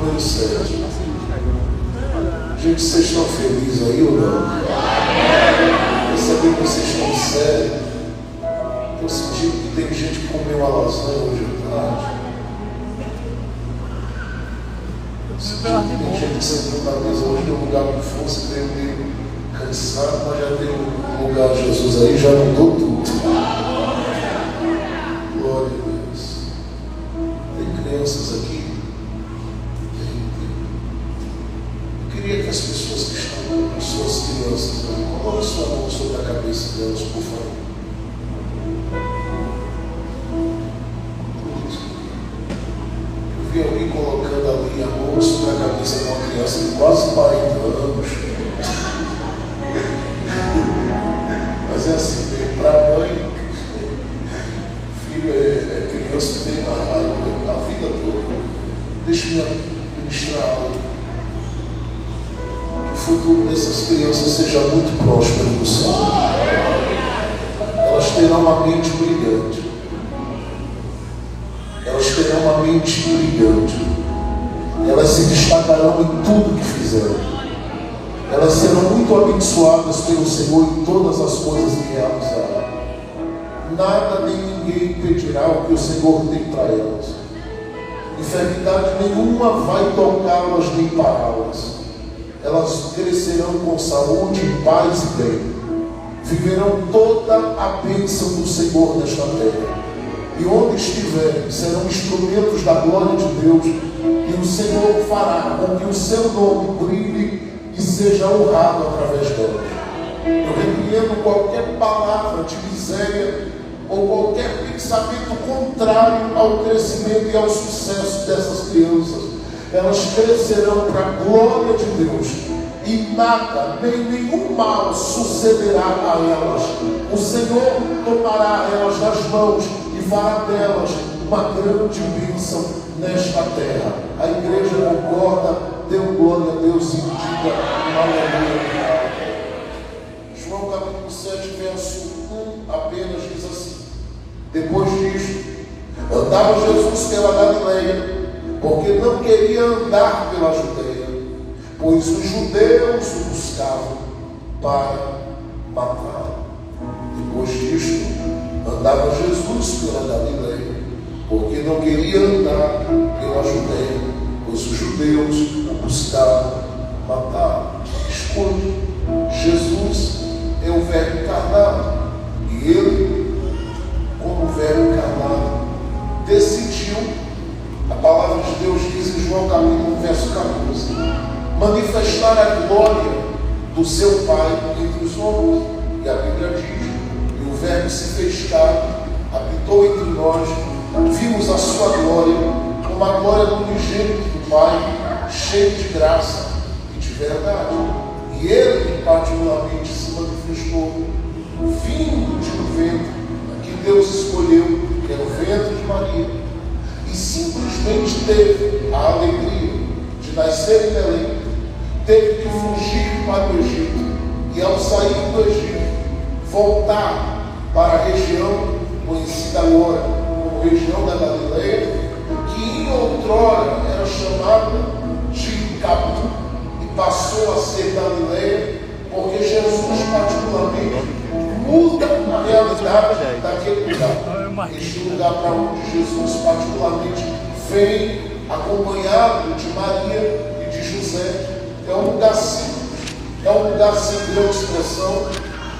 número 7. Gente, vocês estão felizes aí ou não? Eu sabia que vocês estão sérios. Estou sentindo que tem gente que comeu a lasanha hoje à tarde. Estou sentindo que tem gente que sentou na mesa hoje no lugar com força, veio meio cansado, mas já deu um lugar de Jesus aí, já mudou tudo. Glória a Deus. Tem crianças aqui. Eu queria que as pessoas que estão com suas crianças aí, coloquem sua mão sobre a cabeça delas, por favor. Eu vi alguém colocando ali a mão sobre a cabeça de uma criança de quase 40 anos. Mas é assim, para a mãe, filho é criança que tem a vida toda. Deixa-me ministrar algo. Que o futuro dessas crianças seja muito próspero no Senhor. Elas terão uma mente brilhante. Elas terão uma mente brilhante. Elas se destacarão em tudo que fizerem. Elas serão muito abençoadas pelo Senhor em todas as coisas que realizarão. Nada nem ninguém impedirá o que o Senhor tem para elas. Enfermidade nenhuma vai tocá-las nem pará-las. Elas crescerão com saúde, paz e bem. Viverão toda a bênção do Senhor nesta terra. E onde estiverem, serão instrumentos da glória de Deus. E o Senhor fará com que o seu nome brilhe e seja honrado através delas. Eu repreendo qualquer palavra de miséria ou qualquer pensamento contrário ao crescimento e ao sucesso dessas crianças. Elas crescerão para a glória de Deus e nada, nem nenhum mal sucederá a elas. O Senhor tomará elas nas mãos e fará delas uma grande bênção nesta terra. A igreja concorda, dê glória a Deus e diga aleluia. João capítulo 7, verso 1 apenas diz assim: depois disto, andava Jesus pela Galileia, porque não queria andar pela Judeia, pois os judeus o buscavam para matá-lo. Depois disto, andava Jesus pela Galileia, porque não queria andar pela Judeia, pois os judeus o buscavam matá-lo. Escute, Jesus é o Verbo encarnado, e ele, como Verbo encarnado, decidiu, a palavra de Deus diz em João capítulo 1, verso 14, manifestar a glória do seu Pai entre os homens. E a Bíblia diz: e o Verbo se fez carne, habitou entre nós, vimos a sua glória, como a glória do unigênito do Pai, cheio de graça e de verdade. E ele, particularmente, se manifestou vindo de um ventre que Deus escolheu, que era o ventre de Maria, e simplesmente teve a alegria de nascer em Belém, teve que fugir para o Egito, e ao sair do Egito, voltar para a região conhecida agora como região da Galileia, que em outrora era chamada de Capu, e passou a ser Galileia, porque Jesus particularmente muda a realidade daquele lugar. Este lugar para onde Jesus particularmente vem acompanhado de Maria e de José é um lugar simples, é um lugar sem grande expressão,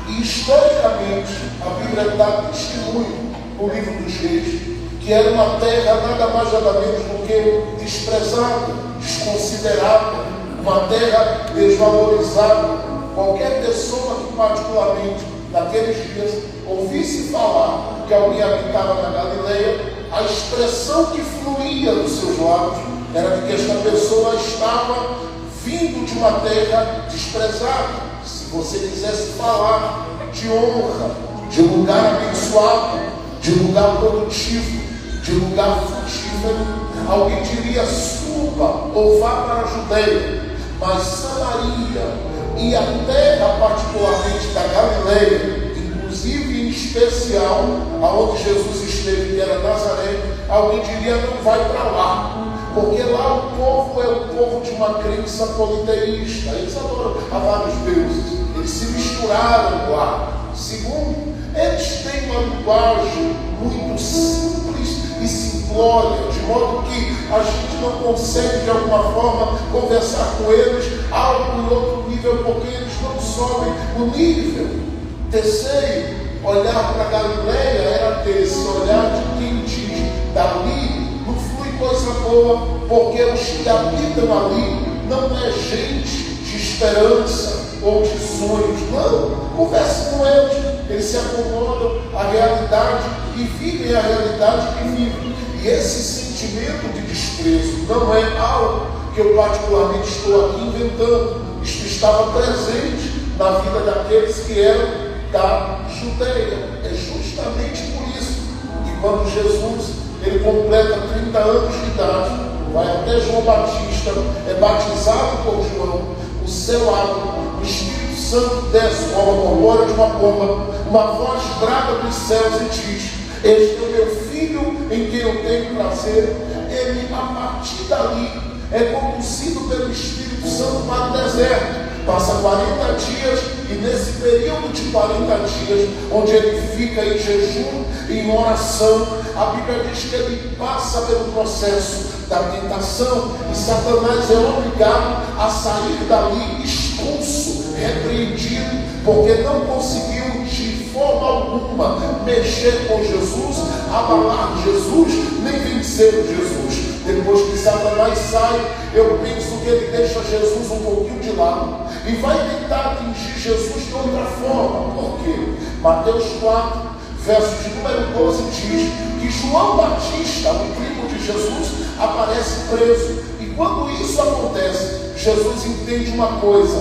e historicamente a Bíblia dá testemunho no livro dos Reis que era uma terra nada mais nada menos do que desprezada, desconsiderada, uma terra desvalorizada. Qualquer pessoa que particularmente naqueles dias ouvisse falar que alguém habitava na Galileia, a expressão que fluía dos seus lábios era de que esta pessoa estava vindo de uma terra desprezada. Se você quisesse falar de honra, de lugar abençoado, de lugar produtivo, de lugar frutífero, alguém diria: suba ou vá para a Judeia. Mas Samaria e a terra particularmente da Galileia, inclusive em especial aonde Jesus esteve, que era Nazaré, alguém diria: não vai para lá, Porque lá o povo é o povo de uma crença politeísta. Eles adoram a vários deuses. Eles se misturaram lá. Segundo, eles têm uma linguagem muito simples e simplória, de modo que a gente não consegue de alguma forma conversar com eles algo em outro nível, porque eles não sobem o nível. Terceiro, olhar para Galileia era ter esse olhar de quem diz: dali não flui coisa boa, porque os que habitam ali não é gente de esperança ou de sonhos. Não, converse com eles se acomodam à realidade e vivem a realidade que vivem. E esse sentimento de desprezo não é algo que eu particularmente estou aqui inventando. Isto estava presente na vida daqueles que eram da Judeia. É justamente por isso que quando Jesus ele completa 30 anos de idade, vai até João Batista, é batizado por João, o céu abre, o Espírito Santo desce como a borbulha de uma pomba, uma voz brada dos céus e diz: este é o meu filho em quem eu tenho prazer. Ele, a partir dali, é conduzido pelo Espírito Santo para o deserto. Passa 40 dias, e nesse período de 40 dias, onde ele fica em jejum, em oração, a Bíblia diz que ele passa pelo processo da tentação, e Satanás é obrigado a sair dali expulso, repreendido, porque não conseguiu de forma alguma mexer com Jesus, abalar Jesus, nem vencer Jesus. Depois que Satanás sai, eu penso que ele deixa Jesus um pouquinho de lado e vai tentar atingir Jesus de outra forma. Por quê? Mateus 4, verso de número 12 diz que João Batista, o primo de Jesus, aparece preso. E quando isso acontece, Jesus entende uma coisa: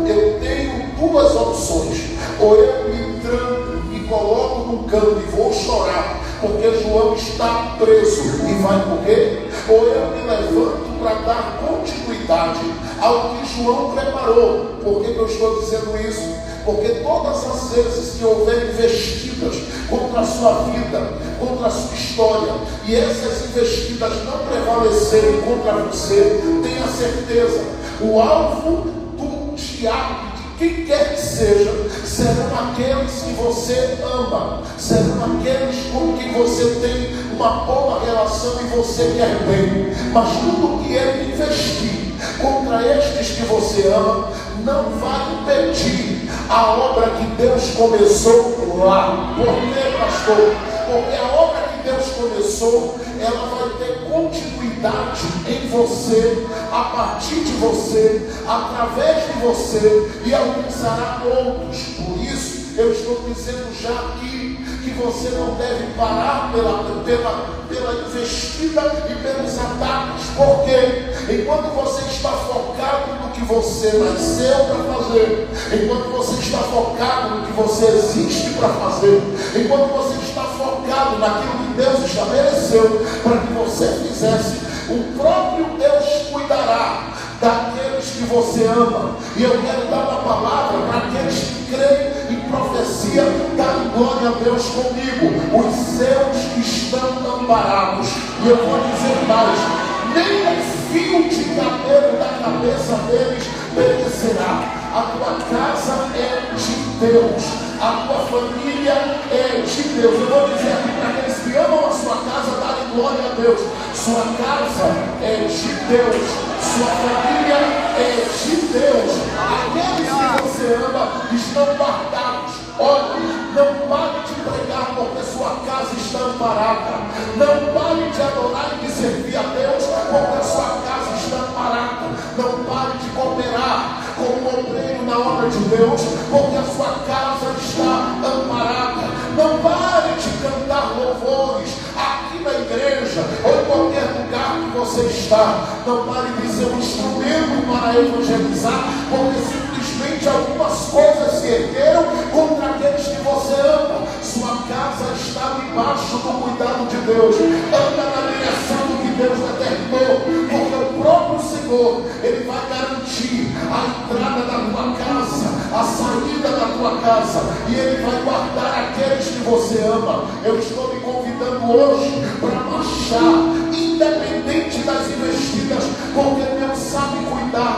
eu tenho duas opções. Ou eu me tranco, me coloco num canto e vou chorar, porque João está preso e vai morrer, ou eu me levanto para dar continuidade ao que João preparou. Por que eu estou dizendo isso? Porque todas as vezes que houver investidas contra a sua vida, contra a sua história, e essas investidas não prevalecerem contra você, tenha certeza, o alvo do diabo, quem quer que seja, serão aqueles que você ama, serão aqueles com quem você tem uma boa relação e você quer bem. Mas tudo que ele investir contra estes que você ama, não vai impedir a obra que Deus começou lá. Por quê, pastor? Porque a obra que Deus começou, ela vai ter continuidade em você, a partir de você, através de você, e alcançará outros. Por isso, eu estou dizendo já aqui que você não deve parar pela investida e pelos ataques. Por quê? Enquanto você está focado no que você nasceu para fazer, enquanto você está focado no que você existe para fazer, enquanto você está focado naquilo que Deus estabeleceu para que você fizesse, o próprio Deus cuidará daqueles que você ama. E eu quero dar uma palavra para aqueles que creem em profecia. Dá glória a Deus comigo. Os seus estão amparados. E eu vou dizer mais: nem um fio de cabelo da cabeça deles perecerá. A tua casa é de Deus, a tua família é de Deus. Eu vou dizer aqui para aqueles que amam a sua casa, dá glória a Deus. Sua casa é de Deus, sua família é de Deus. Aqueles que você ama estão guardados. Olha, não pare de pregar, porque sua casa está amparada. Não pare de adorar e de servir a Deus, porque a sua casa está amparada. Não pare de cooperar como um obreiro na obra de Deus, porque a sua casa está amparada. Não pare de cantar louvores aqui na igreja ou em qualquer lugar que você está. Não pare de ser um instrumento para evangelizar, porque simplesmente algumas coisas se ergueram contra aqueles que você ama. Sua casa está debaixo do cuidado de Deus. Anda na direção do que Deus determinou, porque o próprio Senhor, Ele vai garantir a entrada da tua casa, a saída da tua casa, e Ele vai guardar aqueles que você ama. Eu estou me convidando hoje para marchar, independente das investidas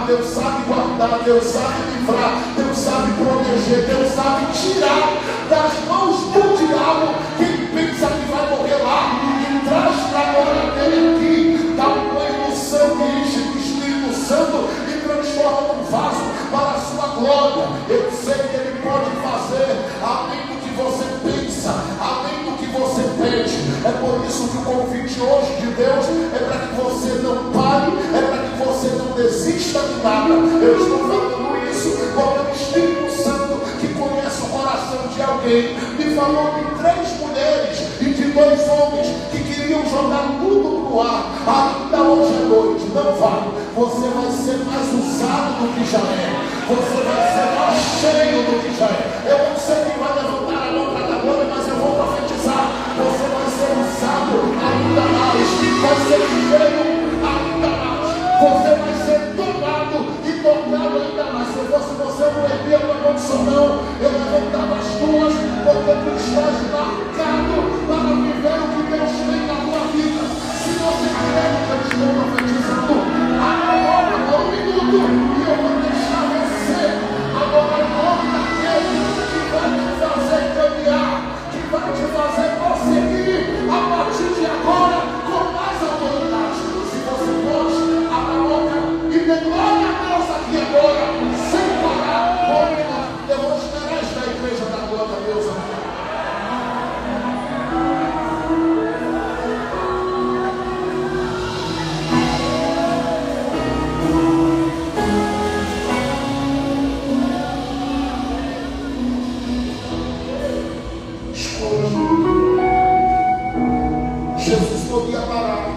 Deus sabe guardar, Deus sabe livrar, Deus sabe proteger, Deus sabe tirar das mãos do diabo quem pensa que vai morrer lá, e traz para a glória dele aqui, dá um banho no sangue, enche do Espírito Santo e transforma num vaso para a sua glória. Eu sei que ele pode fazer além do que você pensa, além do que você pede. É por isso que o convite hoje de Deus é para que você não pare, é para que você não desista de nada. Eu estou falando isso porque o Espírito Santo, que conhece o coração de alguém, me falou de 3 mulheres e de 2 homens que queriam jogar tudo pro ar. Ainda hoje à noite, não vai. Você vai ser mais usado do que já é. Você vai ser mais cheio do que já é. Eu não sei quem vai levantar a mão para dar glória, mas eu vou profetizar. Você vai ser usado ainda mais. Vai ser cheio ainda mais. Você vai ser tomado e tocado ainda mais. Se eu fosse você, eu não erguia a tua condição, não. Eu levantava as tuas, porque tu estás marcado para viver o que Deus tem na tua vida. Se você quiser que eu estou profetizando, agora, um minuto, e eu vou deixar você agora em nome daquele que vai te fazer caminhar, que vai te fazer prosseguir a partir de agora com mais autoridade. Se você pode, abra a boca e dê glória a Deus aqui agora, sem parar. Eu vou esperar esta igreja da glória a Deus aqui. Jesus podia parar,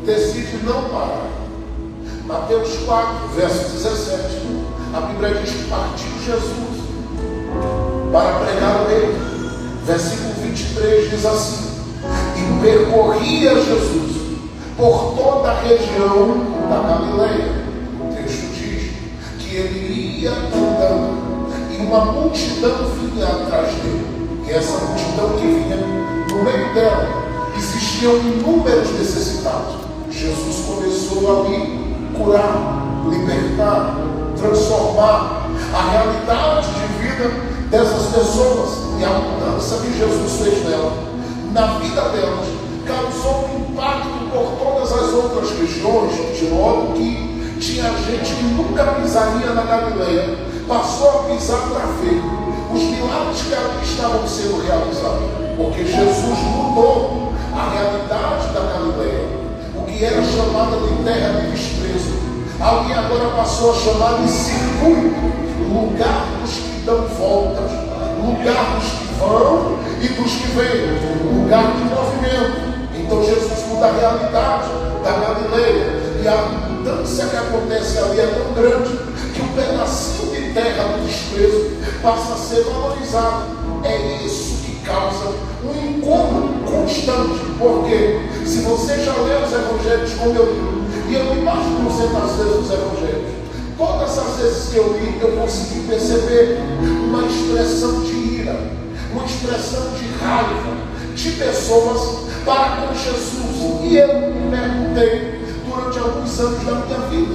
decide não parar. Mateus 4, verso 17, a Bíblia diz que partiu Jesus para pregar o reino. Versículo 23 diz assim: e percorria Jesus por toda a região da Galileia. O texto diz que ele ia andando e uma multidão vinha atrás dele. E essa multidão que vinha, no meio dela existiam inúmeros necessitados. Jesus começou ali curar, libertar, transformar a realidade de vida dessas pessoas. E a mudança que Jesus fez nela, na vida delas, causou um impacto por todas as outras regiões, de modo que tinha gente que nunca pisaria na Galileia, passou a pisar para ver os milagres que ali estavam sendo realizados, porque Jesus mudou a realidade da Galileia. O que era chamada de terra de desprezo, alguém agora passou a chamar de circuito, lugar dos que dão voltas, lugar dos que vão e dos que vêm, lugar de movimento. Então Jesus muda a realidade da Galileia, e a mudança que acontece ali é tão grande que um pedacinho de terra do desprezo passa a ser valorizado. É isso que causa um incômodo constante, porque se você já lê os evangelhos como eu li, e eu li mais de 200 vezes os evangelhos, todas as vezes que eu li, eu consegui perceber uma expressão de ira, uma expressão de raiva de pessoas para com Jesus. E eu me perguntei durante alguns anos da minha vida,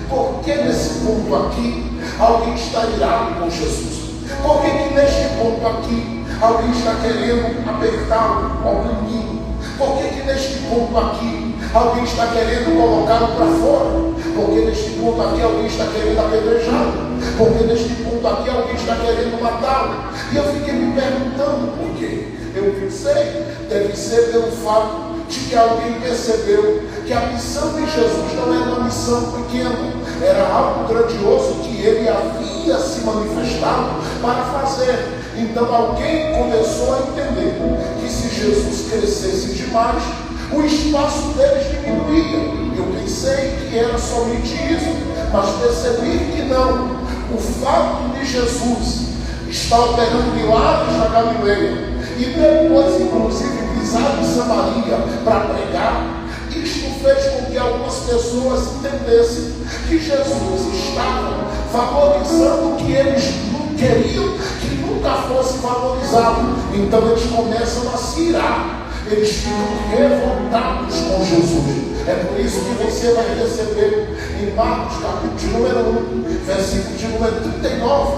por que nesse ponto aqui alguém está irado com Jesus? Por que neste ponto aqui alguém está querendo apertá-lo, oprimi-lo? Por que neste ponto aqui alguém está querendo colocá-lo para fora? Porque neste ponto aqui alguém está querendo apedrejá-lo? Porque neste ponto aqui alguém está querendo matá-lo? E eu fiquei me perguntando por quê. Eu pensei, deve ser pelo fato de que alguém percebeu que a missão de Jesus não era uma missão pequena, era algo grandioso que ele havia se manifestado para fazer. Então alguém começou a entender que se Jesus crescesse demais, o espaço deles diminuía. Eu pensei que era somente isso, mas percebi que não. O fato de Jesus estar operando milagres na Galileia e depois inclusive pisar em Samaria para pregar, isto fez com que algumas pessoas entendessem que Jesus estava valorizando o que eles queriam que nunca fosse valorizado. Então eles começam a se irar, eles ficam revoltados com Jesus. É por isso que você vai receber em Marcos capítulo de número 1, versículo de número 39,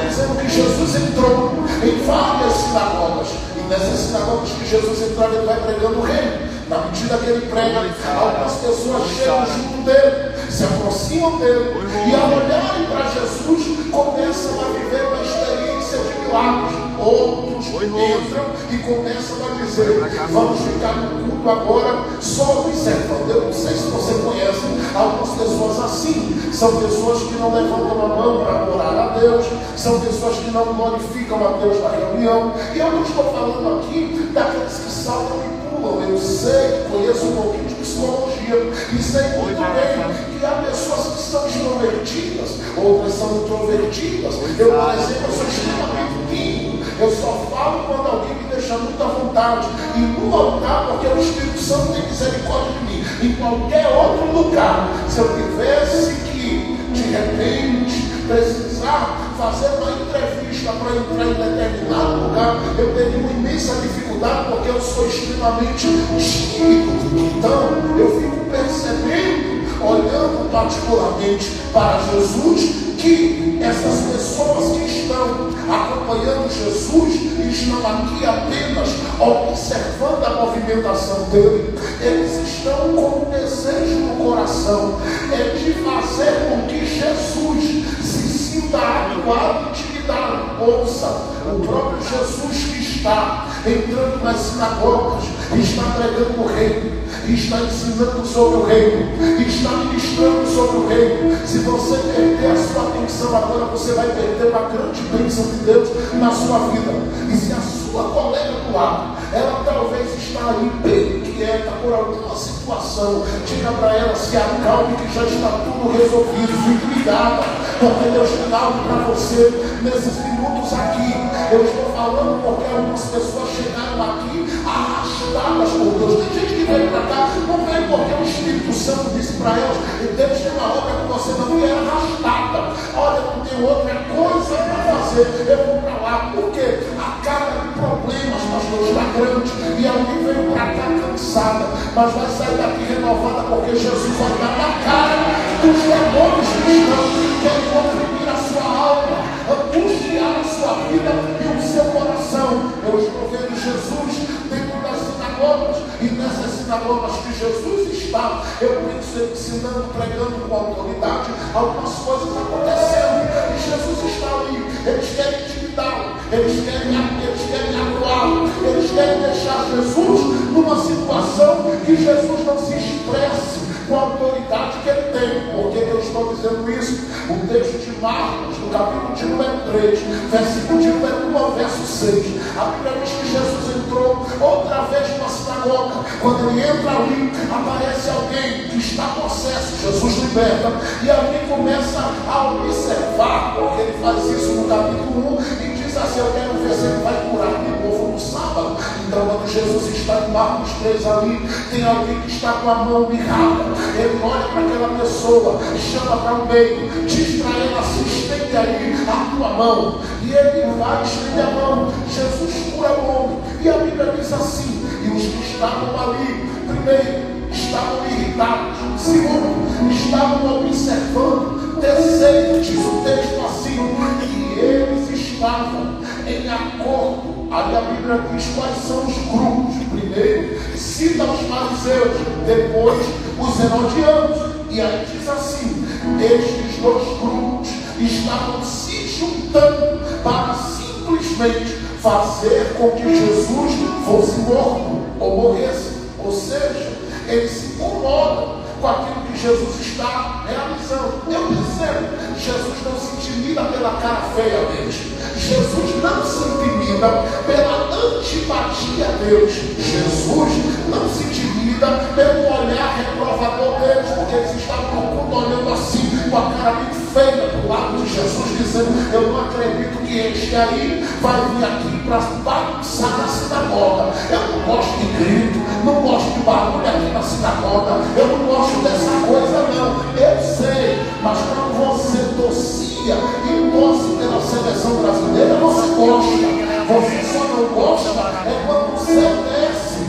dizendo que Jesus entrou em várias sinagogas. E nessas sinagogas que Jesus entrava, ele vai pregando o reino. Na medida que ele prega, algumas pessoas chegam junto dele, se aproximam dele, e ao olharem para Jesus, começam a viver uma experiência de milagres. Outros entram e começam a dizer: vamos ficar no culto agora só observando. Eu não sei se você conhece algumas pessoas assim. São pessoas que não levantam a mão para adorar a Deus, são pessoas que não glorificam a Deus na reunião. E eu não estou falando aqui daqueles que saltam e pulam. Eu sei, conheço um pouquinho de psicologia e sei muito bem que há pessoas que são extrovertidas, outras são introvertidas. Eu, por exemplo, sou extremamente tímido. Eu só falo quando alguém me deixa muito à vontade. E no altar, porque o Espírito Santo tem misericórdia de mim. Em qualquer outro lugar, se eu tivesse que, de repente, precisar fazer uma entrevista para entrar em determinado lugar, eu teria uma imensa dificuldade, porque eu sou extremamente tímido. Então, eu fico percebendo, olhando particularmente para Jesus, que essas pessoas que estão acompanhando Jesus estão aqui apenas observando a movimentação dele. Eles estão com um desejo no coração, de fazer com que Jesus se sinta acuado e intimidado. Ouça, o próprio Jesus que está entrando nas sinagogas, está pregando o reino, está ensinando sobre o reino, está ministrando sobre o reino. Se você perder a sua atenção agora, você vai perder uma grande bênção de Deus na sua vida. E se a sua colega do lado, ela talvez está aí bem quieta por alguma situação, diga para ela: se acalme, que já está tudo resolvido. Fique ligada, porque Deus tem algo para você nesses minutos aqui. Eu estou falando porque algumas pessoas chegaram aqui arrastadas por Deus. Tem gente que veio para cá, não veio porque o Espírito Santo disse para elas: Deus tem uma obra que você não vier arrastada. Olha, não tem outra coisa para fazer, eu vou para lá. Porque a carga de problemas, pastor, está grande. E alguém veio para cá cansada, mas vai sair daqui renovada, porque Jesus vai dar na cara dos demônios que estão querendo oprimir a sua alma, angustiar a sua vida e o seu coração. Eu estou vendo Jesus dentro das sinagogas, e nessas sinagogas que Jesus está, eu penso ele ensinando, pregando com autoridade, algumas coisas acontecendo, e Jesus está ali. Eles querem intimidá-lo, eles querem acuá-lo, eles querem deixar Jesus numa situação que Jesus não se expresse com a autoridade que ele tem. Por que eu estou dizendo isso? O texto de Marcos, no capítulo de número 3, versículo de número 1 ao verso 6, a Bíblia diz que Jesus entrou outra vez numa sinagoga. Quando ele entra ali, aparece alguém que está possesso. Jesus liberta, e alguém começa a observar, porque ele faz isso no capítulo 1, e diz assim: eu quero ver se ele vai curar de novo no sábado. Então, quando Jesus está em Marcos 3 ali, tem alguém que está com a mão mirrada. Ele olha para aquela pessoa, chama para o meio, diz para ela: se estende aí a tua mão. E ele vai, estende a mão. Jesus cura o homem. E a Bíblia diz assim: e os que estavam ali, primeiro, estavam irritados, segundo, estavam observando, terceiro, diz o texto assim, que eles estavam em acordo. Aí a Bíblia diz quais são os grupos. Primeiro, cita os fariseus, depois os herodianos. E aí diz assim: estes dois grupos estavam se juntando para simplesmente fazer com que Jesus fosse morto ou morresse. Ou seja, eles se incomodam com aquilo que Jesus está realizando. Eu percebo, Jesus não se intimida pela cara feia deles. Jesus não se intimida pela antipatia a Deus. Jesus não se intimida pelo olhar reprovador deles, porque eles estavam olhando assim, com a cara muito feia para o lado de Jesus, dizendo: eu não acredito que este aí vai vir aqui para bagunçar na sinagoga. Eu não gosto de grito, não gosto de barulho aqui na sinagoga, eu não gosto dessa coisa não. Eu sei, mas quando você torcia e torce pela seleção brasileira, você gosta. Você só não gosta é quando você desce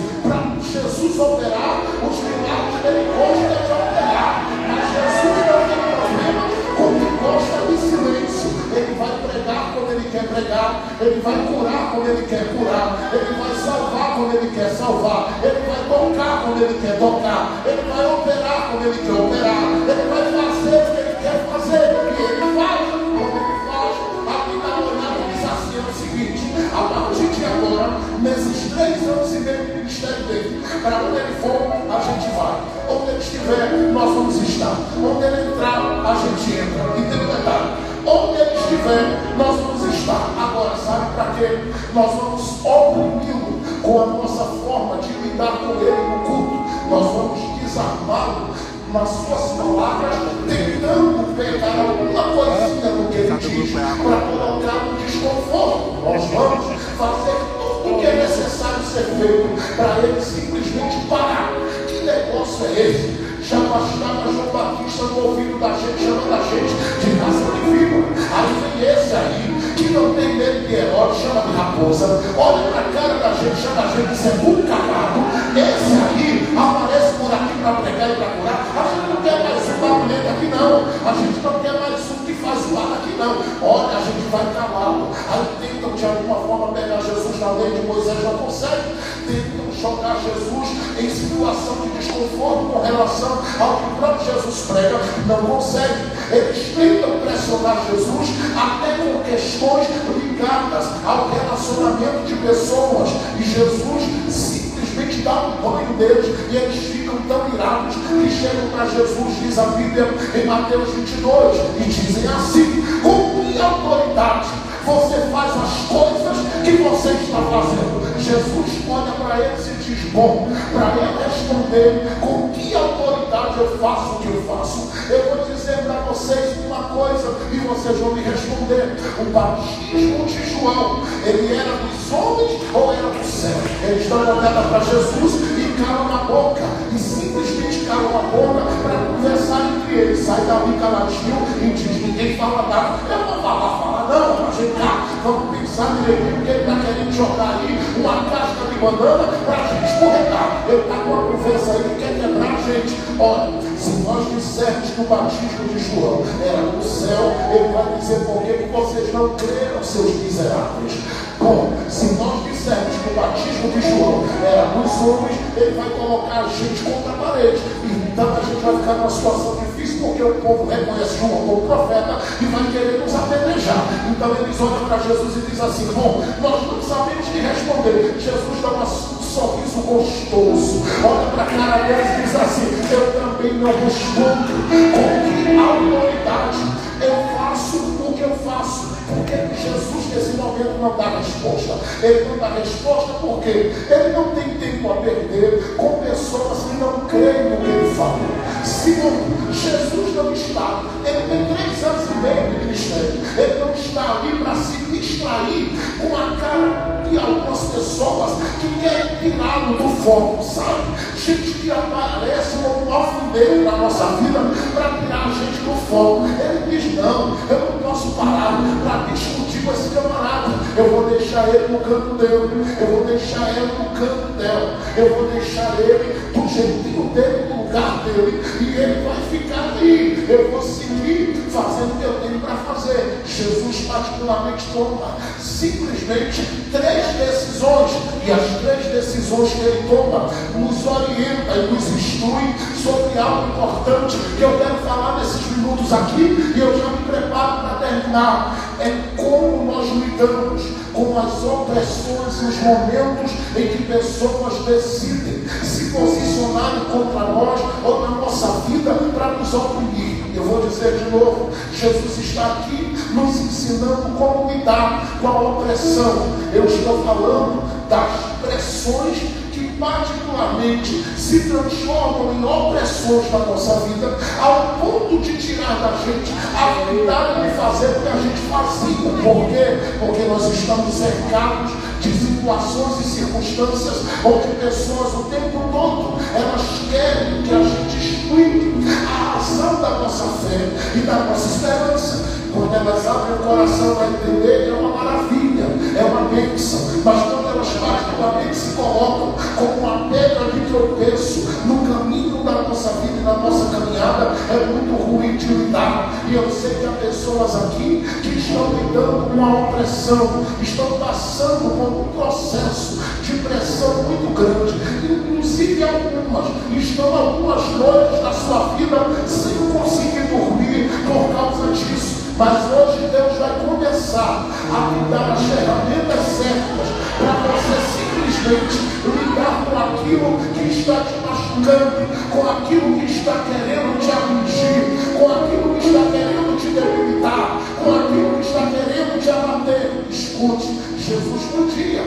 Ele vai salvar quando Ele quer salvar. Ele vai tocar quando Ele quer tocar. Ele vai operar quando Ele quer operar. Ele vai fazer o que Ele quer fazer. E Ele faz quando Ele faz. Aqui está olhando e diz assim: é o seguinte, a partir de agora, nesses 3 anos e meio de ministério dele, para onde ele for, a gente vai. Onde ele estiver, nós vamos estar. Onde ele entrar, a gente entra. E tem um detalhe: onde ele estiver, nós vamos estar. Agora, sabe para quê? Nós vamos oprimi-lo com a nossa forma de lidar com ele no culto. Nós vamos desarmá-lo nas suas palavras, tentando pegar alguma coisinha do que ele diz para colocar no desconforto. Nós vamos fazer tudo o que é necessário ser feito para ele simplesmente parar. Que negócio é esse? Já bastava João Batista no ouvido da gente, chamando a gente de raça de víbora. Aí vem esse aí, que não tem medo de Herodes, chama de raposa. Olha para a cara da gente, chama a gente de sepulcro calado. Esse aí aparece por aqui para pregar e para curar. A gente não quer mais um barulhento aqui não. A gente não quer mais um que faz zoada aqui não. Olha, a gente vai calá-lo. Aí tentam de alguma forma pegar Jesus na lei de Moisés, não consegue. Tentam jogar Jesus em situação de desconforto com relação ao que o próprio Jesus prega, não consegue. Eles tentam pressionar Jesus até com questões ligadas ao relacionamento de pessoas, e Jesus simplesmente dá um banho deles, e eles ficam tão irados que chegam para Jesus, diz a Bíblia em Mateus 22, e dizem assim: com que autoridade você faz as coisas que você está fazendo? Jesus olha para eles e diz: bom, para ele responder com que autoridade eu faço o que eu faço, eu vou dizer para vocês uma coisa e vocês vão me responder. O batismo de João, ele era dos homens ou era do céu? Eles dão uma olhada para Jesus e calam a boca, e simplesmente calam a boca para conversar entre eles. Sai dali caladinho e diz: ninguém fala nada. Eu não vou falar não, mas vem cá, vamos pensar direitinho, que ele está querendo jogar aí uma casca de banana para a gente escorregar. Ele está com uma conversa aí que quer quebrar a gente. Olha, se nós dissermos que o batismo de João era do céu, ele vai dizer: por que vocês não creram, seus miseráveis? Bom, se nós dissermos que o batismo de João era dos homens, ele vai colocar a gente contra a parede. Então a gente vai ficar numa situação difícil, porque o povo reconhece João como profeta e vai querer nos apedrejar. Então eles olham para Jesus e dizem assim: bom, nós não sabemos o que responder. Jesus dá um sorriso gostoso, olha para a cara deles e diz assim: eu também não respondo com que autoridade eu faço o que eu faço. Porque Jesus nesse momento não dá resposta. Ele não dá resposta porque ele não tem tempo a perder com pessoas que não creem no que ele fala. Segundo, Jesus não está, ele tem 3 anos e meio de ministério, ele não está ali para se distrair com a cara de algumas pessoas que querem tirá-lo do foco, sabe? Gente que aparece como um alfineiro na nossa vida para tirar a gente do foco. Ele diz: não, eu não posso parar para discutir com esse camarada. Eu vou deixar ele no canto dele, eu vou deixar ele no canto dela, eu vou deixar ele do jeitinho dele, no lugar dele, e ele vai ficar ali. Eu vou seguir fazendo o que eu tenho para fazer. Jesus particularmente toma simplesmente 3 decisões, e as 3 decisões que ele toma nos orienta e nos instrui sobre algo importante que eu quero falar nesses minutos aqui, e eu já me preparo para terminar. É como nós lidamos com as opressões e os momentos em que pessoas decidem se posicionarem contra nós ou na nossa vida para nos oprimir. Eu vou dizer de novo: Jesus está aqui nos ensinando como lidar com a opressão. Eu estou falando das pressões que particularmente se transformam em opressões na nossa vida, ao ponto de tirar da gente a vontade de fazer o que a gente fazia. Por quê? Porque nós estamos cercados de situações e circunstâncias onde pessoas o tempo todo elas querem que a gente explique a razão da nossa fé e da nossa esperança. Quando elas abrem o coração para entender, é uma maravilha, é uma bênção. Mas quando elas particularmente se colocam como uma pedra de tropeço no caminho da nossa vida e da nossa caminhada, complicada, é muito ruim de lidar. E eu sei que há pessoas aqui que estão lidando com a opressão, estão passando por um processo de pressão muito grande. Inclusive algumas noites da sua vida sem conseguir dormir por causa disso. Mas hoje Deus vai começar a lhe dar as ferramentas certas para você simplesmente lidar com aquilo que está te machucando, com aquilo que está querendo te atingir, com aquilo que está querendo te debilitar, com aquilo que está querendo te abater. Escute, Jesus podia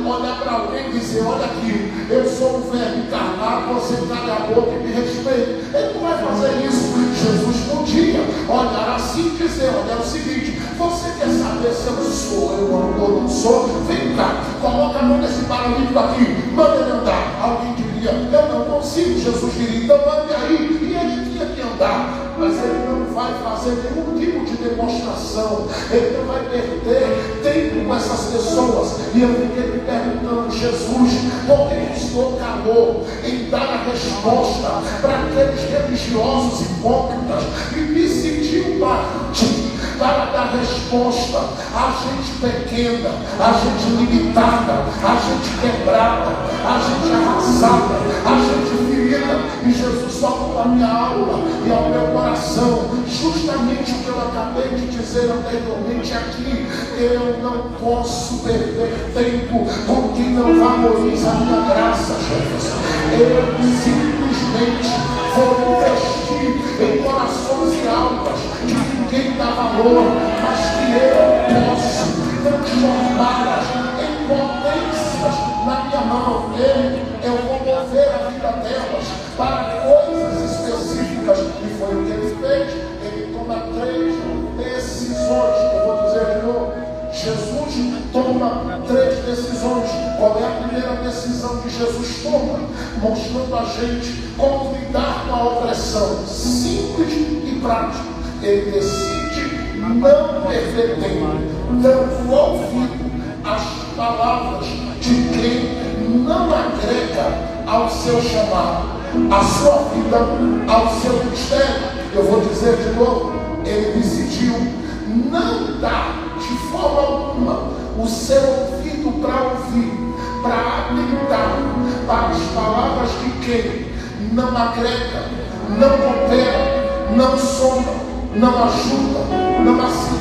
olhar para alguém e dizer: olha aqui, eu sou um verbo encarnado, você cala a boca e me respeite. Ele não vai fazer isso. Jesus podia olhar assim e dizer: olha, é o seguinte, você quer saber se eu sou ou não sou? Vem cá, coloca a mão nesse paralítico aqui, manda ele andar. Alguém diria: eu não consigo. Jesus diria: então ande aí. E ele tinha que andar. Mas ele não vai fazer nenhum tipo de demonstração, ele não vai perder tempo com essas pessoas. E eu fiquei me perguntando: Jesus, por que o Senhor calou em dar a resposta para aqueles religiosos hipócritas e decidiu partir para dar resposta a gente pequena, a gente limitada, a gente quebrada, a gente arrasada, a gente ferida? E Jesus falou na minha aula e ao meu coração justamente o que eu acabei de dizer anteriormente aqui: eu não posso perder tempo com quem não valoriza a minha graça, Jesus. Eu simplesmente vou investir em corações e almas que ninguém dá valor, mas que eu posso transformá-las em potências na minha mão. Eu vou mover a vida delas para coisas específicas. E foi o que ele fez. Ele toma 3 decisões. Eu vou dizer de novo: Jesus toma 3 decisões. Qual é a primeira decisão que Jesus toma? Mostrando a gente como lidar com a opressão. Simples e prático. Ele decide não perder tempo, dando ouvido às palavras de quem não agrega ao seu chamado, à sua vida, ao seu ministério. Eu vou dizer de novo: ele decidiu não dar de forma alguma o seu ouvido para ouvir, para atentar para as palavras de quem não agrega, não coopera, não soma, não ajuda,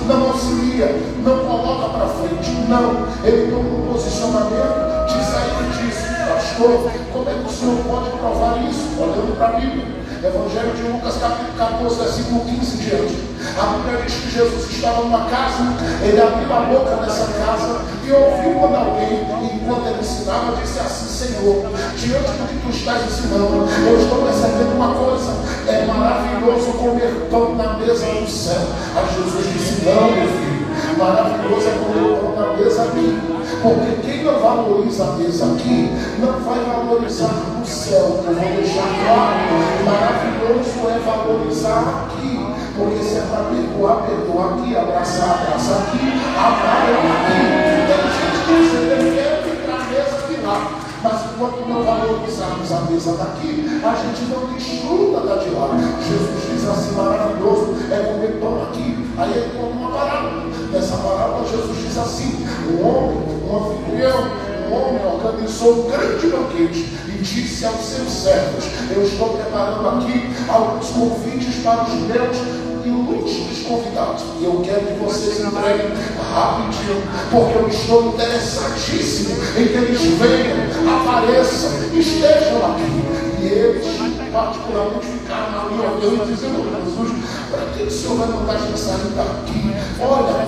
não auxilia, não coloca para frente. Não, ele tomou um posicionamento de sair disso. Pastor, como é que o senhor pode provar isso? Olhando para a Bíblia, Evangelho de Lucas, capítulo 14, versículo 15 em diante. A Bíblia diz que Jesus estava numa casa, ele abriu a boca nessa casa e ouviu quando alguém, enquanto ele ensinava, disse assim: Senhor, diante do que tu estás ensinando, eu estou percebendo uma coisa: é maravilhoso comer pão na mesa do céu. Aí Jesus disse: não, meu filho, maravilhoso é comer pão na mesa aqui, porque quem não valoriza a mesa aqui, não vai valorizar o céu. Eu vou deixar claro: maravilhoso é valorizar aqui, porque se é para perdoar, perdoa aqui, abraçar, abraça aqui, amar aqui. Tem gente que você prefere ir para a mesa de lá, mas enquanto não valorizarmos a mesa daqui, a gente não desfruta da de lá. Jesus diz assim: maravilhoso é comer pão aqui. Aí ele conta uma parábola. Nessa parábola Jesus diz assim: um anfitrião, um homem organizou um grande banquete e disse aos seus servos: eu estou preparando aqui alguns convites para os meus ilustres convidados, e eu quero que vocês entreguem rapidinho, porque eu estou interessadíssimo em que eles venham, apareçam, estejam aqui. E eles particularmente ficaram ali olhando e dizendo: Jesus, para que o Senhor vai mandar a gente sair daqui? Olha,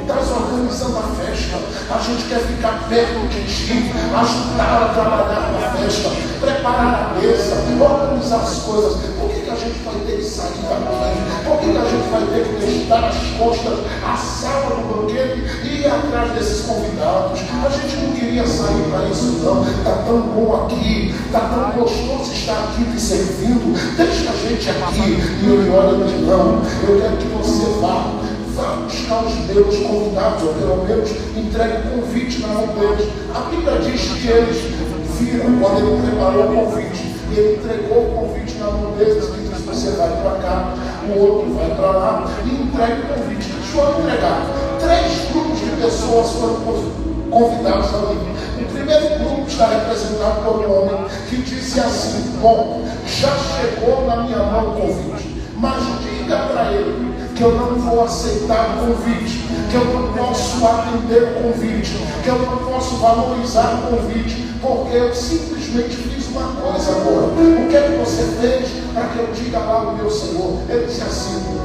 estás organizando a festa, a gente quer ficar perto de ti, ajudar a trabalhar na festa, preparar a mesa, organizar as coisas. Por que a gente vai ter que sair daqui? Por que a gente vai ter que deixar as costas, a sala do banquete e ir atrás desses convidados? A gente não queria sair para isso não. Está tão bom aqui, está tão gostoso estar aqui te servindo. Deixa a gente aqui. E ele olha e diz: não, eu quero que você vá buscar os meus convidados, ou pelo menos entregue um convite na mão deles. A Bíblia diz que eles viram, quando ele preparou o convite, E ele entregou o convite na mão deles e disse: você vai para cá, o outro vai para lá, e entrega o convite. Deixa eu entregar. 3 grupos de pessoas foram convidados ali. O primeiro grupo está representado por um homem que disse assim: bom, já chegou na minha mão o convite, mas diga para ele que eu não vou aceitar o convite, que eu não posso atender o convite, que eu não posso valorizar o convite, porque eu simplesmente fiz uma coisa agora. O que é que você fez para que eu diga lá ao meu Senhor? Ele disse assim: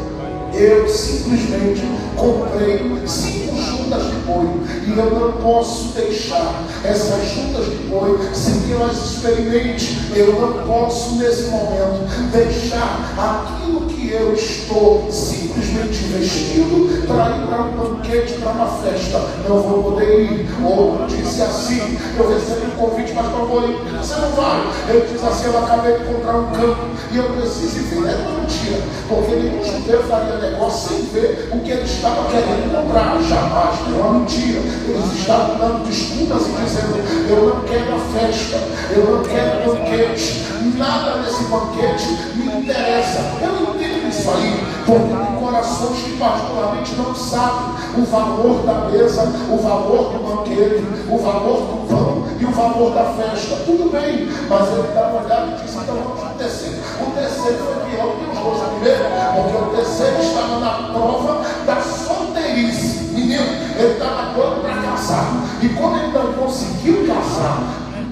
eu simplesmente comprei 5 juntas de boi, e eu não posso deixar essas juntas de boi sem que elas experimentem. Eu não posso nesse momento deixar aquilo que eu estou simplesmente investindo para ir para um banquete, para uma festa. Não vou poder ir. Outro disse assim: eu recebi um convite, mas não vou ir. Você não vai. Ele disse assim: eu acabei de encontrar um campo e eu preciso ver. É uma mentira, porque nenhum judeu faria negócio sem ver o que ele estava querendo comprar. Jamais. É uma mentira. Eles estavam dando desculpas e dizendo: eu não quero a festa, eu não quero banquete, nada nesse banquete me interessa. Eu entendo isso aí, porque tem corações que particularmente não sabem o valor da mesa, o valor do banquete, o valor do pão e o valor da festa. Tudo bem, mas ele dá uma olhada e disse: então vamos ao terceiro. O terceiro foi pior que os dois. Primeiro, porque o terceiro estava na prova da solteirice. Menino, ele estava doido para casar, e quando ele não conseguiu casar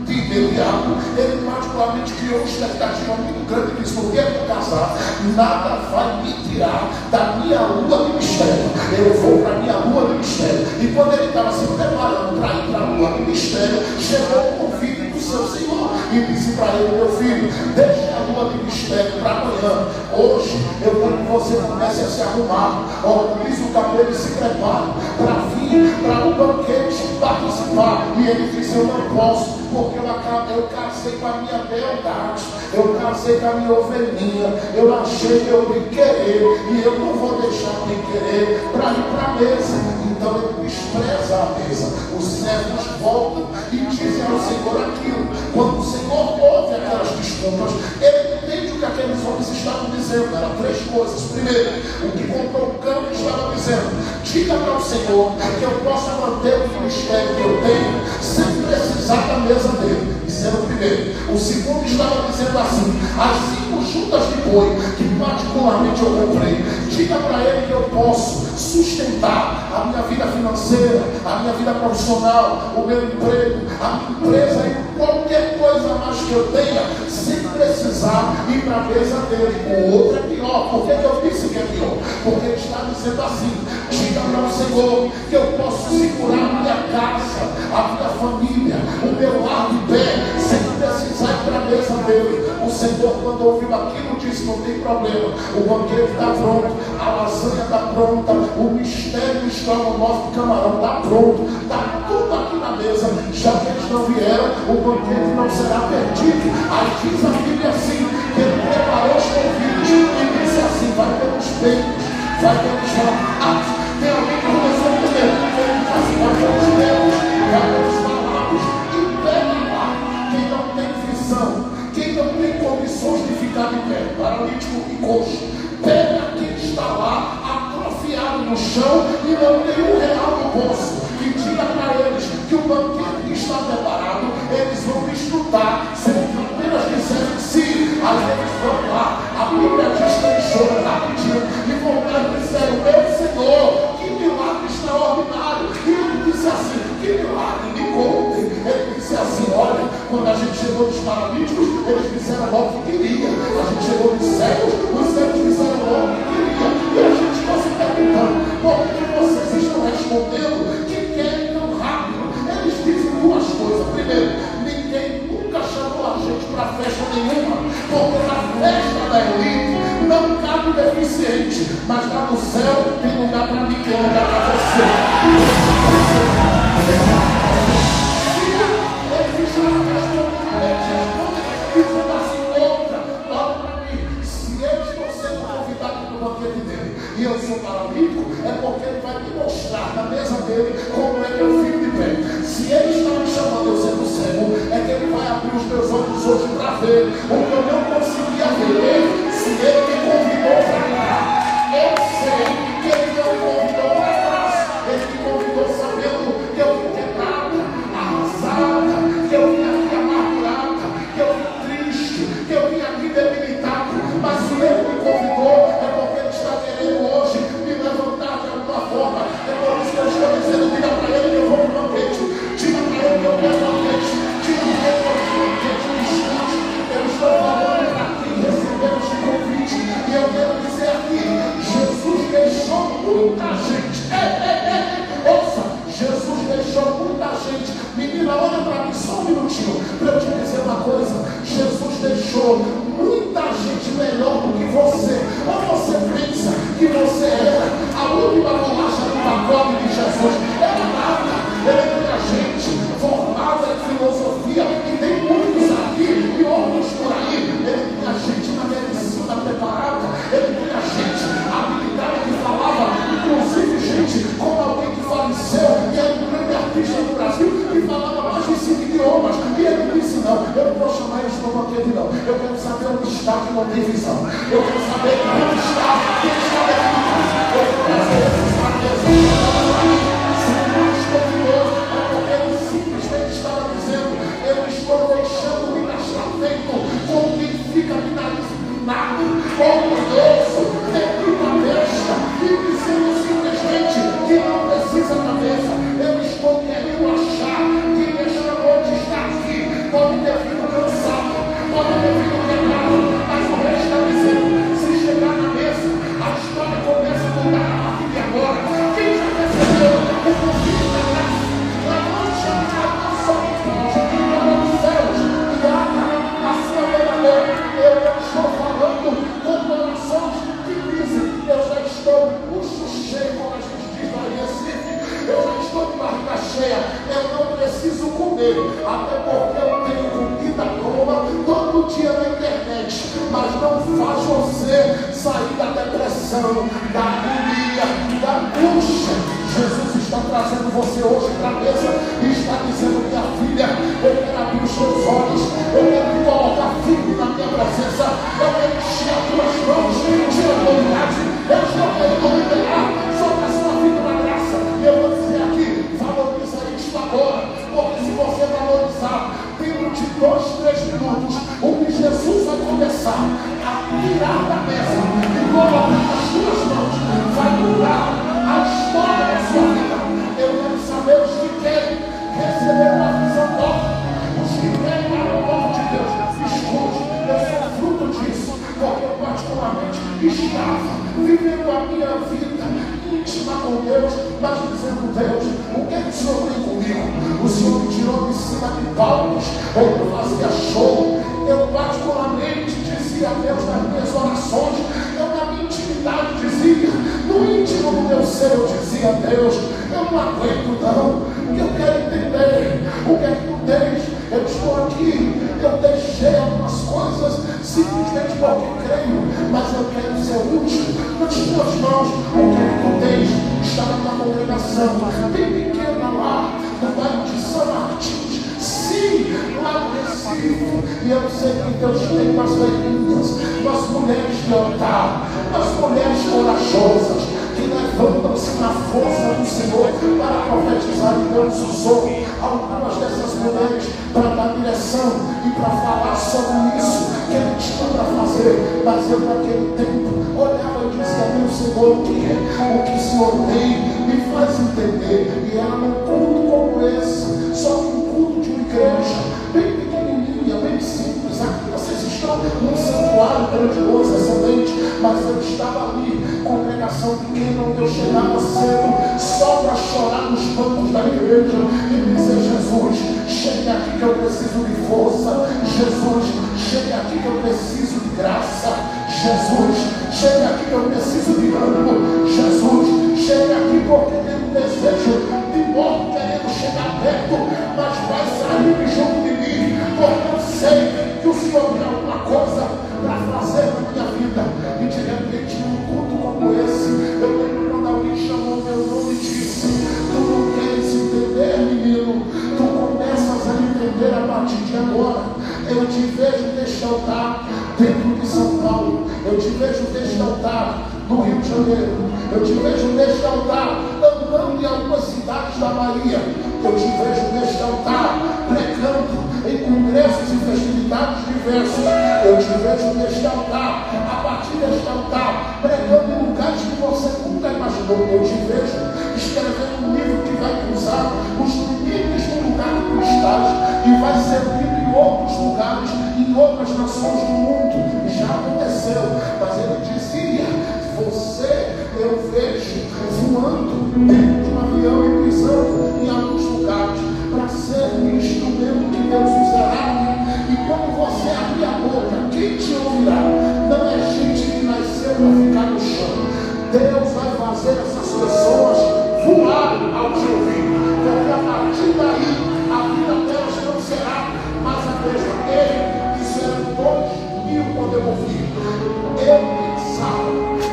de imediato, ele particularmente criou uma expectativa muito grande e disse: porque eu vou casar, nada vai me tirar da minha lua de mistério. Eu vou para a minha lua de mistério. E quando ele estava se preparando para ir para a lua de mistério, chegou o convite do seu Senhor e disse para ele: meu filho, deixe a lua de mistério para amanhã. Hoje eu quero que você comece a se arrumar, organize o cabelo e se prepare para vir para o banquete participar. E ele disse: eu não posso, porque eu casei com a minha beldade, eu casei com a minha ovelhinha, eu achei meu bem querer, e eu não vou deixar o bem querer para ir para a mesa. Então ele despreza a mesa. Os servos voltam e dizem ao Senhor aquilo. Quando o Senhor ouve aquelas desculpas, ele entende o que aqueles homens estavam dizendo. Eram 3 coisas. Primeiro, o que comprou o campo estava dizendo: diga para o Senhor que eu posso manter o ministério que eu tenho sem precisar da mesa dele. Isso era o primeiro. O segundo estava dizendo assim: as 5 juntas de boi que particularmente eu comprei, diga para ele que eu posso sustentar a minha vida financeira, a minha vida profissional, o meu emprego, a minha empresa e qualquer coisa mais que eu tenha, sem precisar ir para a mesa dele. O outro é pior. Por que eu disse que é pior? Porque ele está dizendo assim: diga para o Senhor que eu posso segurar a minha casa, a minha família, o meu lar de pé, sem precisar ir para a mesa dele. O Senhor, quando ouviu aquilo, disse: não tem problema, o banquete está pronto, a lasanha está pronta, o mistério do estrogonofe de camarão está pronto, está tudo aqui na mesa. Já que eles não vieram, o banquete não será perdido. Aí diz a Bíblia assim, que ele preparou os convites e disse assim: vai pelos peitos, vai pelos lados. Tem alguém que começou a comer, ele diz assim: vai pelos peitos, vai pelos lados, e pegue lá quem não tem visão, quem não tem condições de ficar de pé, paralítico e coxo. Pega quem está lá, atrofiado no chão e não tem R$1 no bolso, e diga para eles que o banquete que está preparado, eles vão desfrutar, se eles apenas disserem sim. Aí eles vão lá, a Bíblia diz que eles choram rapidinho e voltaram e disseram: meu Senhor, que milagre extraordinário. E ele disse assim: que milagre, me contem. Ele disse assim: olha, quando a gente chegou dos paralíticos, eles disseram logo que queria. A gente chegou dos cegos, os cegos disseram logo que queria. E a gente está se perguntando: por que vocês estão respondendo que querem tão rápido? Eles dizem 2 coisas. Primeiro, ninguém nunca chamou a gente para festa nenhuma, porque na festa da elite não cabe o deficiente, mas lá no céu tem lugar para mim, tem lugar para você. E eu sou paralítico, é porque ele vai me mostrar na mesa dele como é que eu fico de pé. Se ele está me chamando, eu sendo cego, é que ele vai abrir os meus olhos hoje para ver o deixou muita gente melhor do que você. Ou você pensa que você era a última bolacha do pacote de Jesus? Era nada. Ele tinha gente formada em filosofia, que tem muitos aqui e outros por aí. Ele tinha gente na medicina preparada. Ele tinha gente habilitada que falava, inclusive gente como alguém que faleceu e era um grande artista no Brasil, que falava mais de 5 idiomas. E ele disse: não, eu não vou chamar eles como aquele, não. Eu quero saber onde está que não tem visão. Eu quero saber onde está quem está dentro. Eu quero saber se está dentro. Ele simplesmente estava dizendo: eu estou deixando me gastar feito com quem fica me narizinado, orgulhoso, metido a besta e dizendo simplesmente que não precisa cabeça. Eu estou querendo achar que esta noite está aqui. Pode ter vindo cansado, pode ter vindo quebrado, mas o rei está dizendo: se chegar na mesa, a história começa a mudar a partir de agora. Quem já recebeu o convite da graça? Levante a mão sobre nós, para os céus, e abra a sua verdadeira. Eu estou falando com corações que dizem: eu já estou bucho cheio, como a gente diz lá em Recife. Eu já estou de barriga cheia. Eu não preciso comer, até porque eu tenho comida boa todo dia na internet. Mas não faz você sair da depressão, da agonia, da angústia. Jesus está trazendo você hoje para a mesa e está dizendo: minha filha, eu quero abrir os teus olhos, eu quero te colocar firme na minha presença, eu quero encher as tuas mãos de autoridade, eu estou querendo liberar sobre a sua vida na graça. E eu vou dizer aqui: valoriza isso agora, porque se você valorizar, dentro de 2, 3 minutos, o que Jesus vai começar a tirar da mesa e colocar nas suas mãos, vai mudar a história da sua vida. Eu quero saber os que querem receber uma visão nova, os que querem para o povo de Deus. Escute, eu sou fruto disso, porque eu particularmente estava vivendo a minha vida íntima com Deus, mas dizendo: Deus, o que é que o Senhor tem comigo? O Senhor me tirou de cima de palcos, onde eu fazia show. Eu particularmente dizia a Deus nas minhas orações, eu na minha intimidade dizia, no íntimo do meu ser eu dizia: Deus, eu não aguento não, eu quero entender o que é que tu tens. Eu estou aqui, eu deixei algumas coisas simplesmente porque creio, mas eu quero ser útil nas tuas mãos. O que é que tu tens? Estava na congregação bem pequena lá no bairro de São Martins, sim, lá no Recife. E eu sei que Deus tem umas velhinhas, umas mulheres de altar, umas mulheres corajosas, que levantam-se na força do Senhor para profetizar. E Deus usou algumas dessas mulheres para dar direção e para falar sobre isso que Ele tinha para fazer. Mas eu naquele tempo olhava e dizia: meu Senhor, o que o Senhor tem, me faz entender. E era num culto como esse, só que um culto de uma igreja bem pequenininha, bem simples. Aqui vocês estão num santuário grandioso, excelente, mas eu estava ali, congregação pequena, onde eu chegava cedo só para chorar nos bancos da igreja e dizer: Jesus, chegue aqui que eu preciso de força. Jesus, chegue aqui que eu preciso de graça. Jesus, chegue aqui que eu preciso de ânimo. Jesus, chegue aqui porque tenho um desejo de morte, querendo chegar perto, mas vai sair junto de mim, porque eu sei que o Senhor tem alguma coisa para fazer na minha vida. E de repente, num culto como esse, eu lembro quando alguém chamou meu nome e disse: tu não queres entender, menino? Tu começas a entender a partir de agora. Eu te vejo neste altar dentro de São Paulo, eu te vejo neste altar no Rio de Janeiro, eu te vejo neste altar andando em algumas cidades da Bahia, eu te vejo neste altar pregando em congressos e festividades diversos, eu te vejo neste altar, a partir deste altar, pregando em lugares que você nunca imaginou. Eu te vejo escrevendo um livro que vai cruzar os limites do lugar que tu estás e vai ser lido em outros lugares, em outras nações do mundo. Já aconteceu, mas ele dizia: você, eu vejo voando dentro de um avião e pisando em alguns lugares para ser um instrumento que Deus usará. E quando você abrir a boca, fazer essas pessoas voarem ao te ouvir, porque a partir daí a vida delas não será mais a mesma. Ele disseram 2000 quando eu ouvi. Eu pensava,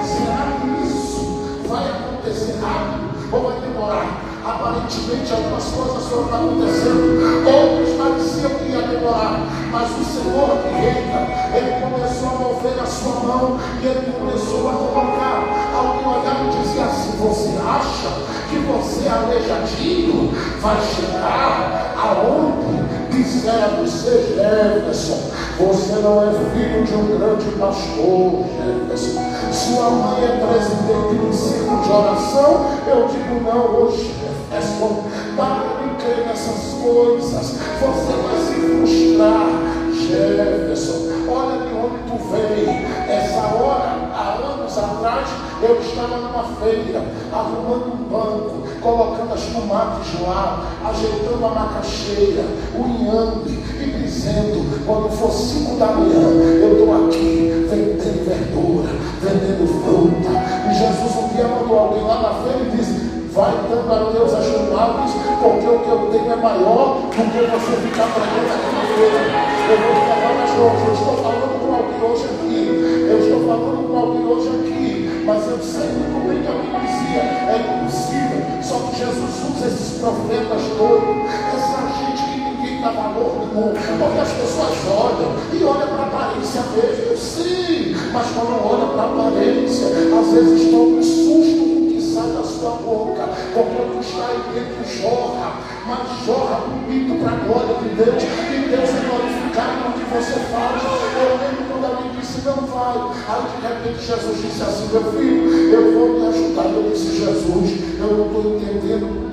será que isso vai acontecer rápido ou vai demorar? Aparentemente algumas coisas foram acontecendo, outras pareciam que ia demorar, mas o Senhor que reina, Ele começou a mover a sua mão e Ele começou a colocar. Alguém olhava e dizia assim: você acha que você aleijadinho vai chegar aonde quiser você, Jefferson? Você não é filho de um grande pastor, Jefferson. Sua mãe é presidente do círculo de oração. Eu digo não hoje, Jefferson. Para de crer nessas coisas. Você vai se frustrar, Jefferson. Olha de onde tu veio. Essa hora, há anos atrás, eu estava numa feira, arrumando um banco, colocando as tomates lá, ajeitando a macaxeira, o inhame, e dizendo: quando for 5 da manhã, eu estou aqui vendendo verdura, vendendo fruta. E Jesus um dia mandou alguém lá na feira e disse: vai dando a Deus as tomates, porque o que eu tenho é maior do que você ficar pregando aqui na feira. Eu vou te levar mais longe. Eu estou falando com alguém hoje aqui. Eu estou falando com alguém hoje aqui. Mas eu sei muito bem que alguém dizia: é impossível. Só que Jesus usa esses profetas todos, essa gente que ninguém dá valor nenhum, porque as pessoas olham e olham para a aparência mesmo. Eu sei, mas quando olham para a aparência, às vezes tomam um susto com o que sai da sua boca, porque o que está aí dentro jorra, mas jorra bonito para a glória de Deus, e Deus é glorificado no que você faz. Eu lembro quando alguém disse: não vai. Aí de repente Jesus disse assim: meu filho, eu vou me ajudar. Eu disse: Jesus, eu não estou entendendo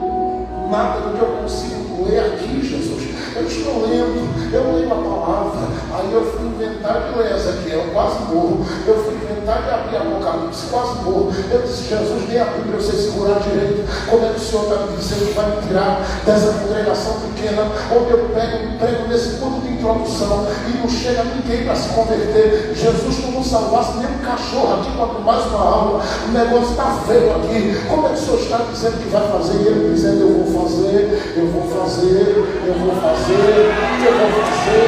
nada do que eu consigo ler aqui, Jesus. Eu estou lendo, eu leio a palavra. Aí eu fui inventar de ler Ezequiel, quase morro. Eu fui inventar de abrir Apocalipse, quase morro. Eu disse: Jesus, nem a Bíblia eu sei segurar direito. Como é que o Senhor está me dizendo que vai me tirar dessa congregação pequena, onde eu prego nesse culto de introdução e não chega ninguém para se converter? Jesus, tu não salvasse nem um cachorro aqui, quanto mais uma alma. O negócio está feio aqui. Como é que o Senhor está dizendo que vai fazer? E ele dizendo: eu vou fazer, eu vou fazer, eu vou fazer, eu vou fazer,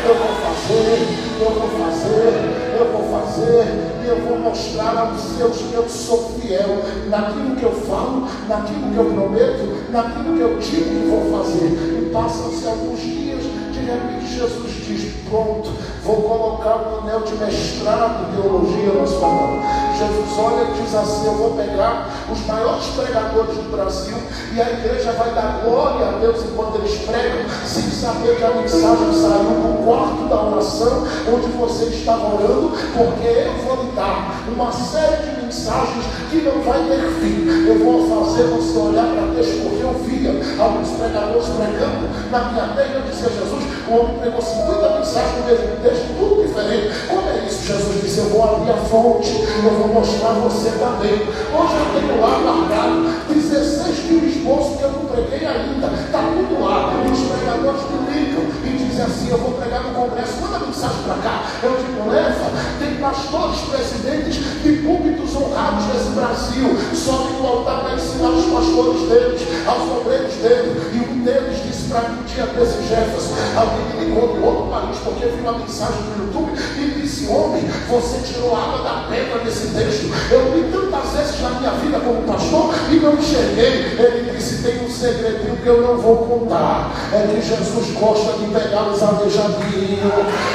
eu vou fazer, eu vou fazer, eu vou fazer, e eu vou mostrar aos seus que eu sou fiel naquilo que eu falo, naquilo que eu prometo, naquilo que eu digo que vou fazer. E passam-se alguns dias, de repente Jesus diz: pronto, vou colocar um anel de mestrado em teologia na sua mão. Jesus olha e diz assim: eu vou pegar os maiores pregadores do Brasil e a igreja vai dar glória a Deus enquanto eles pregam, sem saber que a mensagem saiu do quarto da oração onde você estava orando, porque eu vou lhe dar uma série de mensagens que não vai ter fim. Eu vou fazer você olhar para Deus, porque eu via alguns pregadores pregando na minha terra. Eu disse a Jesus: o homem pregou 50 mensagens no mesmo texto, tudo diferente. Como é isso? Jesus disse: eu vou abrir a fonte, eu vou mostrar você também. Hoje eu tenho lá guardado 16 mil esboços que eu não preguei ainda, está tudo lá. E os pregadores me ligam e dizem assim: eu vou pregar no congresso, manda mensagem para cá. Eu digo: leva. Tem pastores, presidentes de púlpitos honrados nesse Brasil, sobem no altar para ensinar os pastores deles, aos obreiros deles. E um deles disse para mim um dia desse: Jefferson, alguém me ligou do outro país porque viu uma mensagem no YouTube e disse: homem, você tirou água da pedra nesse texto. Eu li tantas vezes na minha vida como pastor e não enxerguei. Ele disse: tem um segredinho que eu não vou contar. É que Jesus gosta de pegar os aleijadinhos.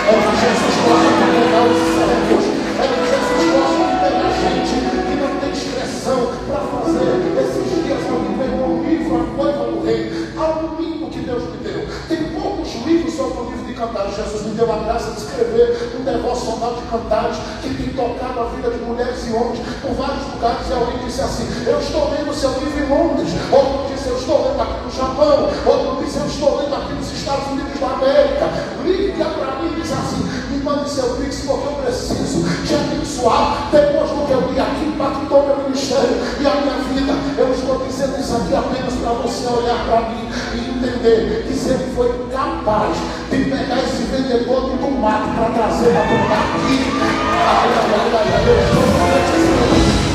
É que Jesus gosta de pegar os cegos. É que Jesus gosta de pegar gente que não tem expressão para fazer. Esses dias alguém pegou um livro, A Noiva do Rei. Algo lindo que Deus me deu. Tem poucos livros sobre o livro de Cantares. Jesus me deu a graça de escrever um devocional de Cantares que tem tocado a vida de mulheres e homens por vários lugares. E alguém disse assim: eu estou lendo seu livro em Londres. Outro disse: eu estou lendo aqui no Japão. Outro disse: eu estou lendo aqui nos Estados Unidos da América. Liga para mim e diz assim: me mande seu Pix, porque eu preciso te abençoar. Depois do que eu li aqui, impactou meu ministério e a minha vida. Eu estou dizendo isso aqui apenas para você olhar para mim e entender que se ele foi capaz de pegar esse vendedor de tomate para trazer para comprar aqui,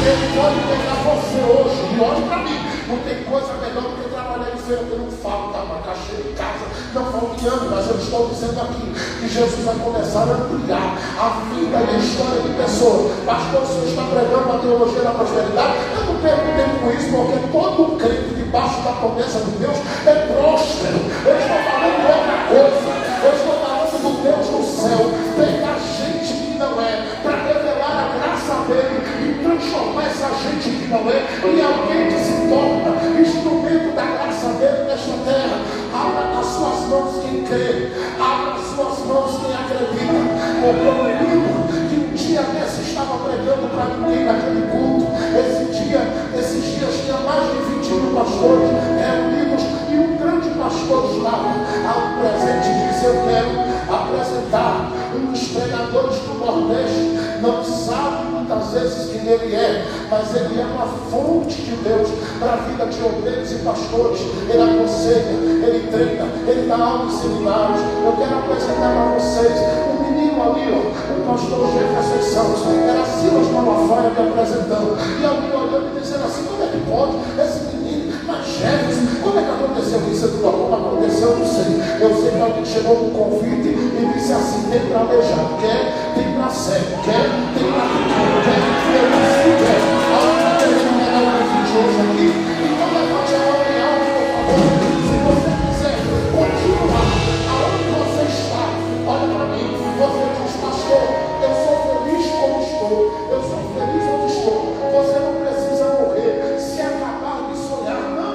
ele pode pegar você Jesus vai começar a ampliar a vida e a história de pessoas. Pastor, o senhor está pregando a teologia da prosperidade? Eu não perco tempo com isso, porque todo crente debaixo da promessa de Deus é próspero. Eu estou falando de outra coisa. Eu estou falando do Deus do céu. Pegar gente que não é, para revelar a graça dele e transformar essa gente que não é em alguém que se torna instrumento da graça dele nesta terra. Abra as suas mãos quem crê, abra as suas mãos quem acredita. Porque eu lembro que um dia desse estava pregando para ninguém naquele culto. Esses dias tinha mais de 20 mil pastores reunidos e um grande pastor lá ao presente disse: eu quero apresentar um dos pregadores do Nordeste. Não sabe muitas vezes quem ele é, mas ele é uma fonte de Deus para a vida de obreiros e pastores. Ele aconselha, ele treina, ele dá aula em seminários. Eu quero apresentar para vocês um menino ali, o pastor Jefferson Santos. Era Silas Malafaia me apresentando, e alguém olhando e dizendo assim: como é que pode esse menino? Mas Jefferson, como é que aconteceu isso? Como aconteceu? Eu não sei. Eu sei que alguém chegou com um convite e disse assim: tem para aleijado, quer, tem para cego, quer, tem para pequeno, quer, eu não sei, quer. Alguém quer pegar um convite hoje aqui? Então levante a mão em alto, por favor. Se você quiser continuar aonde você está, olha para mim. Você diz: pastor, eu sou feliz como estou, eu sou feliz onde estou. Você não precisa morrer, se acabar de sonhar. Não.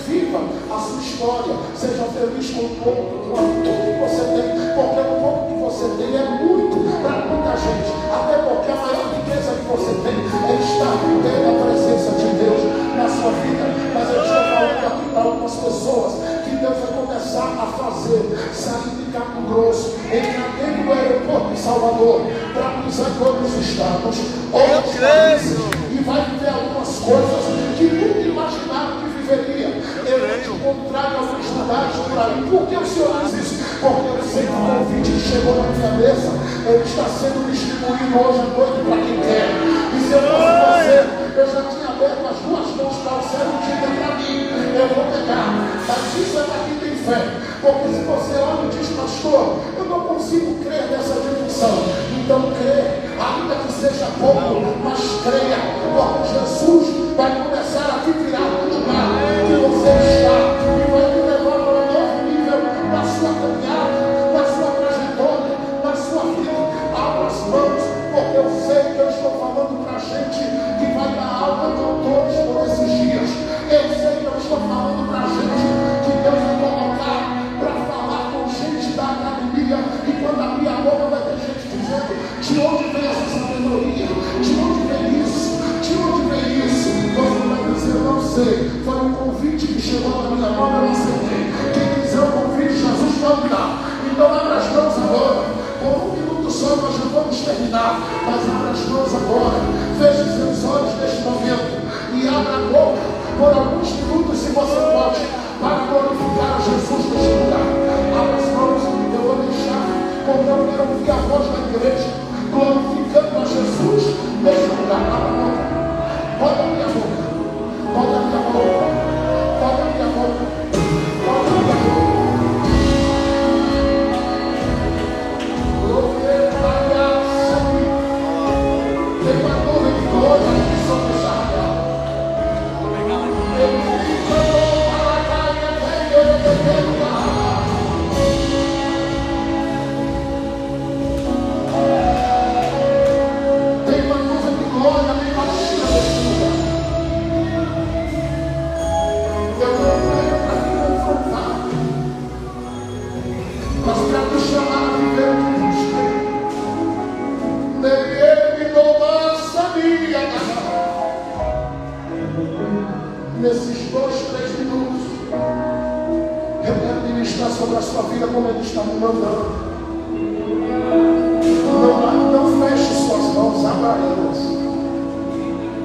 Viva a sua história, seja feliz com o pouco que você tem, porque o pouco que você tem é muito para muita gente. Até porque a maior riqueza que você tem é estar vivendo a presença de Deus na sua vida. Mas eu estou falando aqui para algumas pessoas que Deus vai começar a fazer sair de Campo Grosso, entrar dentro do aeroporto de Salvador, para pisar em outros estados, outros países, e vai viver algumas coisas que nunca imaginaram que viveria. Eu vou te encontrar em alguns lugares por aí. Por que o Senhor diz isso? Porque eu sei que o convite que chegou na minha mesa, ele está sendo distribuído hoje à noite para quem quer. E se eu fosse você, eu já tinha aberto as duas mãos para o céu e diga para mim: eu vou pegar. Mas isso é para quem tem fé. Porque se você olha e diz: pastor, eu não consigo crer nessa dimensão. Então crê, ainda que seja pouco, mas creia, porque Jesus vai começar a te tirar do lugar que você está e vai te levar para um novo nível na sua caminhada, na sua trajetória, na sua vida. Abra as mãos, porque eu sei que eu estou falando para gente que vai dar aula de autores por esses dias. Eu sei que eu estou falando para gente que Deus vai colocar para falar com gente da academia, e quando abrir a boca vai ter gente dizendo: de onde vem essa sabedoria? De onde vem isso? De onde vem isso? Você vai dizer: eu não sei. Foi um convite que chegou na minha mão, eu não sei. Quem quiser o convite, Jesus vai dar. Então abra as mãos agora. Por um minuto só nós já vamos terminar. Mas abra as mãos agora. Feche seus olhos neste momento e abra a boca por alguns minutos, se você pode, para glorificar a Jesus neste lugar. Abra as mãos, eu vou deixar, porque eu quero ouvir a voz da igreja glorificando a Jesus neste lugar. Abra a boca. Pode abrir a boca. Pode abrir a boca. Pode abrir a boca. Pode abrir a boca. Tem uma nuvem de glória aqui sobre essa área. Tem uma nuvem de glória bem baixinha nesse lugar. Eu não venho para te confrontar, mas para te chamar a viver o que Deus tem. Nem ele não sabia. Nesses 2, 3 minutos, eu quero ministrar sobre a sua vida como Ele está me mandando. Não feche suas mãos, abra elas.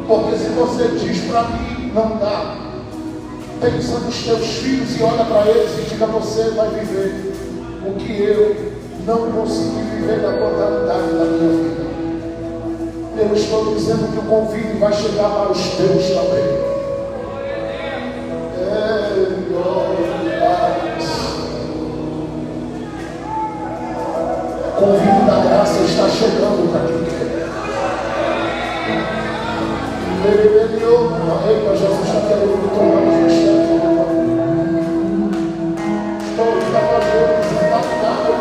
Porque se você diz para mim: não dá, pensa nos teus filhos e olha para eles e diga: você vai viver o que eu não consegui viver na totalidade da minha vida. Eu estou dizendo que o convite vai chegar para os teus também. graça está chegando para quem quer. Eita, Jesus está querendo tomar os mistérios. Estou trabalhando, você está ligado.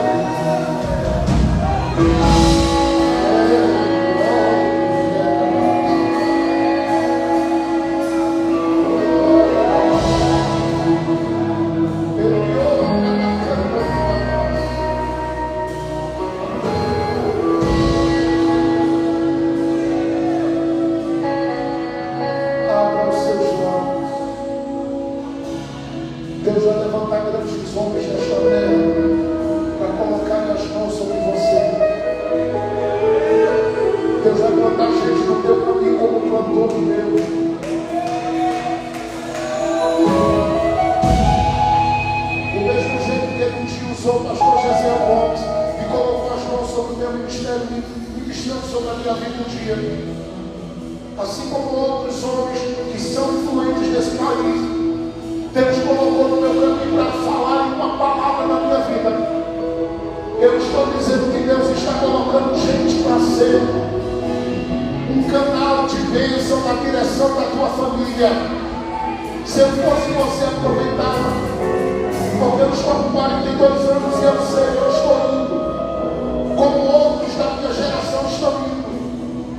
Deus vai levantar grandes homens nesta terra para colocar as mãos sobre você. Deus vai plantar gente no teu caminho como plantou o meu. Do mesmo jeito que ele um dia usou o pastor José Gomes e colocou as mãos sobre o meu ministério, ministrando sobre a minha vida um dia. Assim como outros homens que são influentes desse país, Deus colocou no meu caminho para falar uma palavra na minha vida. Eu estou dizendo que Deus está colocando gente para ser um canal de bênção na direção da tua família. Se eu fosse você, aproveitava, porque eu estou com 42 anos e eu sei, eu estou indo, como outros da minha geração estão indo.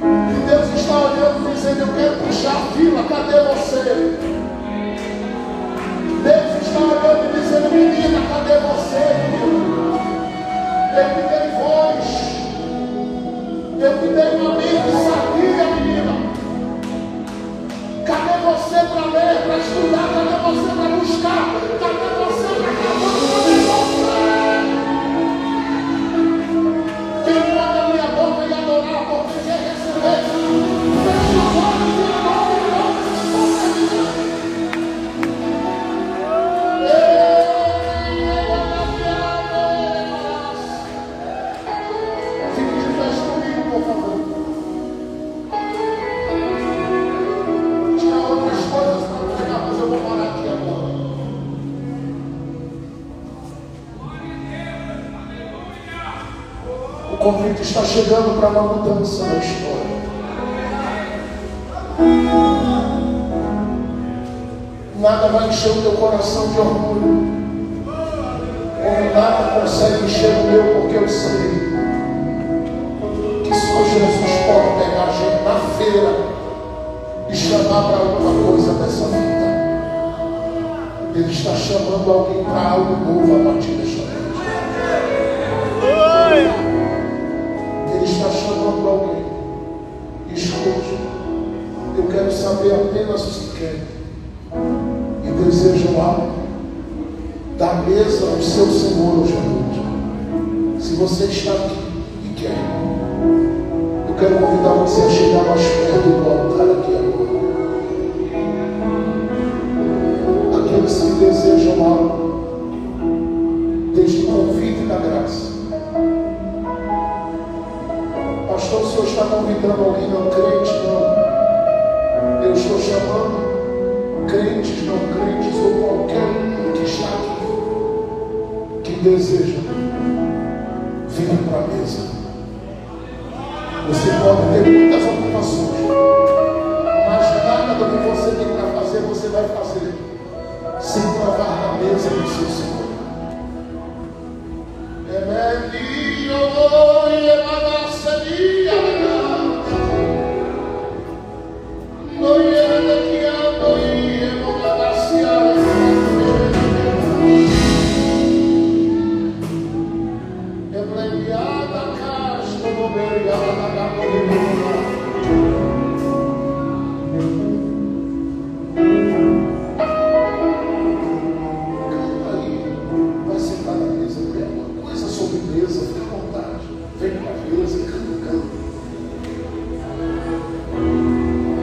E Deus está olhando e dizendo: eu quero puxar a fila, cadê você? Deus está olhando e dizendo: menina, cadê você, menino? Eu te dei voz, eu te dei uma mente sadia, menina. Cadê você para ler, para estudar? Cadê você para buscar? Cadê você para acabar? Cadê você? Quem pode abrir a boca e adorar porque quer receber? Fecha a boca e adora. O convite está chegando para uma mudança na história. Nada vai encher o teu coração de orgulho, como nada consegue encher o meu, porque eu sei que só Jesus pode pegar a gente na feira e chamar para alguma coisa dessa vida. Ele está chamando alguém para algo novo a partir desta noite. Ele está chamando alguém. Escute, eu quero saber apenas os que querem e desejam algo da mesa do seu Senhor hoje à noite. Se você está aqui e quer, eu quero convidar você a chegar mais perto do altar aqui agora. Aqueles que desejam algo, desde o convite da graça. Pastor, o Senhor está convidando alguém não crente? Não. Eu estou chamando crentes, não crentes, ou qualquer um que está aqui, que deseja vir para a mesa. Você pode ter muitas ocupações, mas nada do que você tem para fazer, você vai fazer sem provar na mesa do seu Senhor.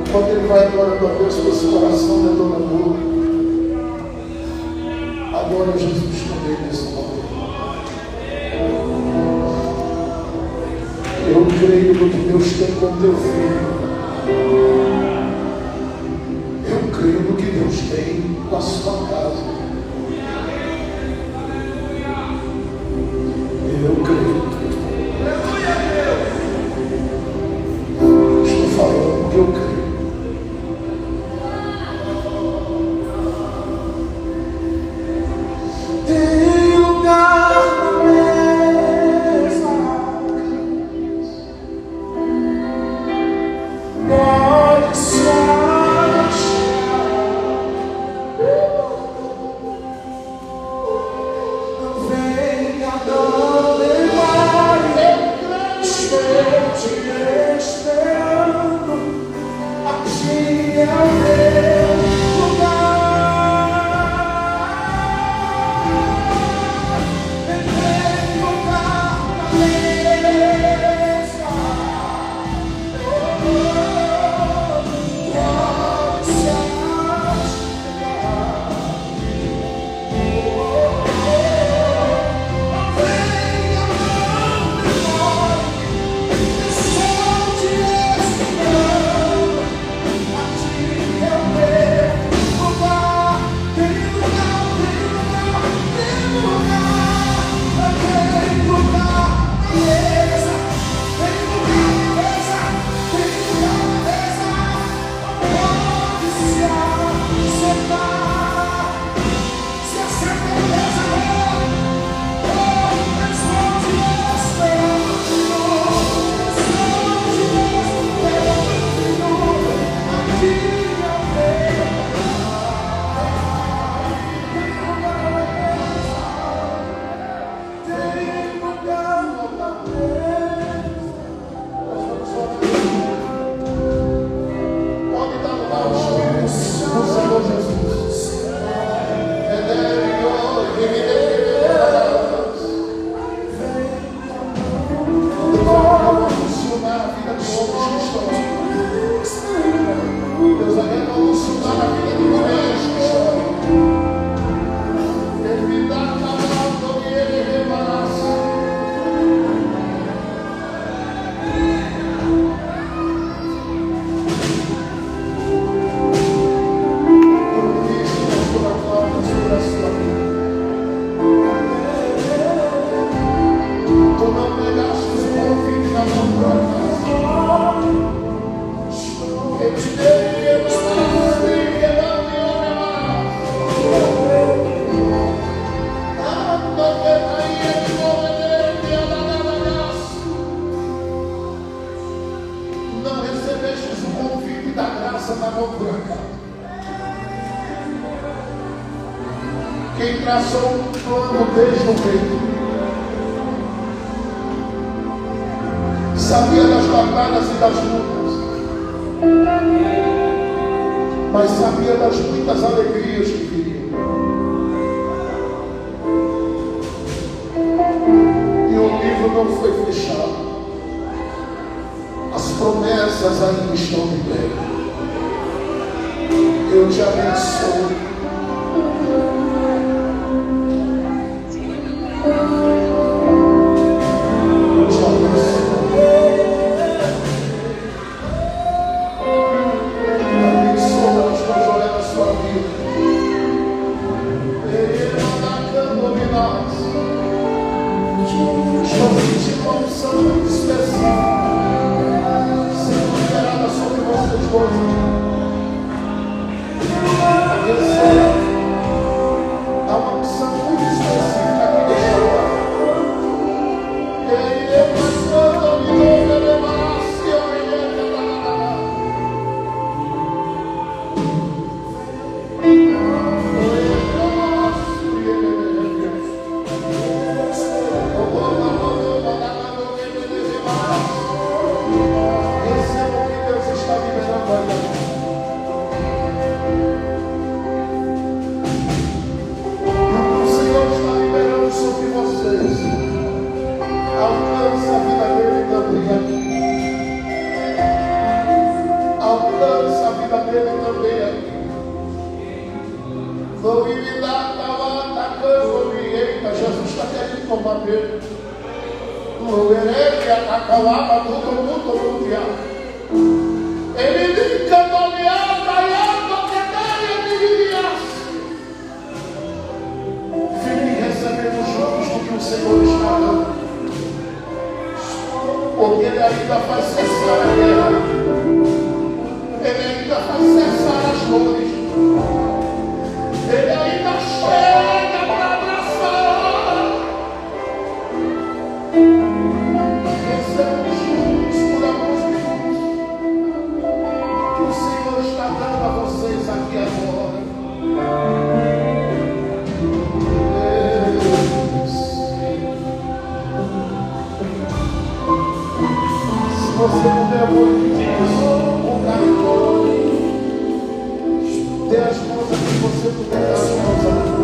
Enquanto ele vai adorando a Deus com esse coração adorador, adora Jesus também nesse momento. Eu creio no que Deus tem com teu filho. Eu creio no que Deus tem com a sua casa. Eu creio. eu creio. Tem lugar na mesa, pode se achar. Não venha, não demore, estou te esperando. Aqui é o meu lugar. Tem lugar na mesa. Pode se achar. Venha, não demore, estou te esperando. Aqui é o meu lugar. Tem lugar, tem lugar, tem lugar. Tem lugar na mesa. Tem lugar na mesa. Tem lugar na mesa. Pode se assentar. Se assenta na mesa agora. Estou te esperando. Estou te esperando. Aqui é o meu lugar. Tem lugar na mesa. Pode dar lugar aos filhos do Senhor Jesus. Deus vai revolucionar a vida de homens que estão aqui. Deus vai revolucionar a vida de mulheres que estão aqui. Ele me dá trabalho e ele rebaraça. Tu não pegaste os convites na mão pra casa. Eu te dei não recebeste o convite da graça na mão por acaso. Quem traçou um plano desde o peito, sabia das batalhas e das lutas, mas sabia das muitas alegrias que viriam. E o livro não foi fechado. As promessas ainda estão de pé. Eu te abençoo. Há uma missão muito específica aqui nesta hora. Jesus está querendo tomar dele. Ele diz fique recebendo os jogos do que o Senhor está dando, porque ele ainda faz cessar a guerra. vai cessar as dores. Ele ainda chega para abraçar. Pensamos juntos por alguns minutos que o Senhor está dando a vocês aqui agora. Se você puder colocar em coro, dê as mãos aqui, você puder dar as mãos aqui.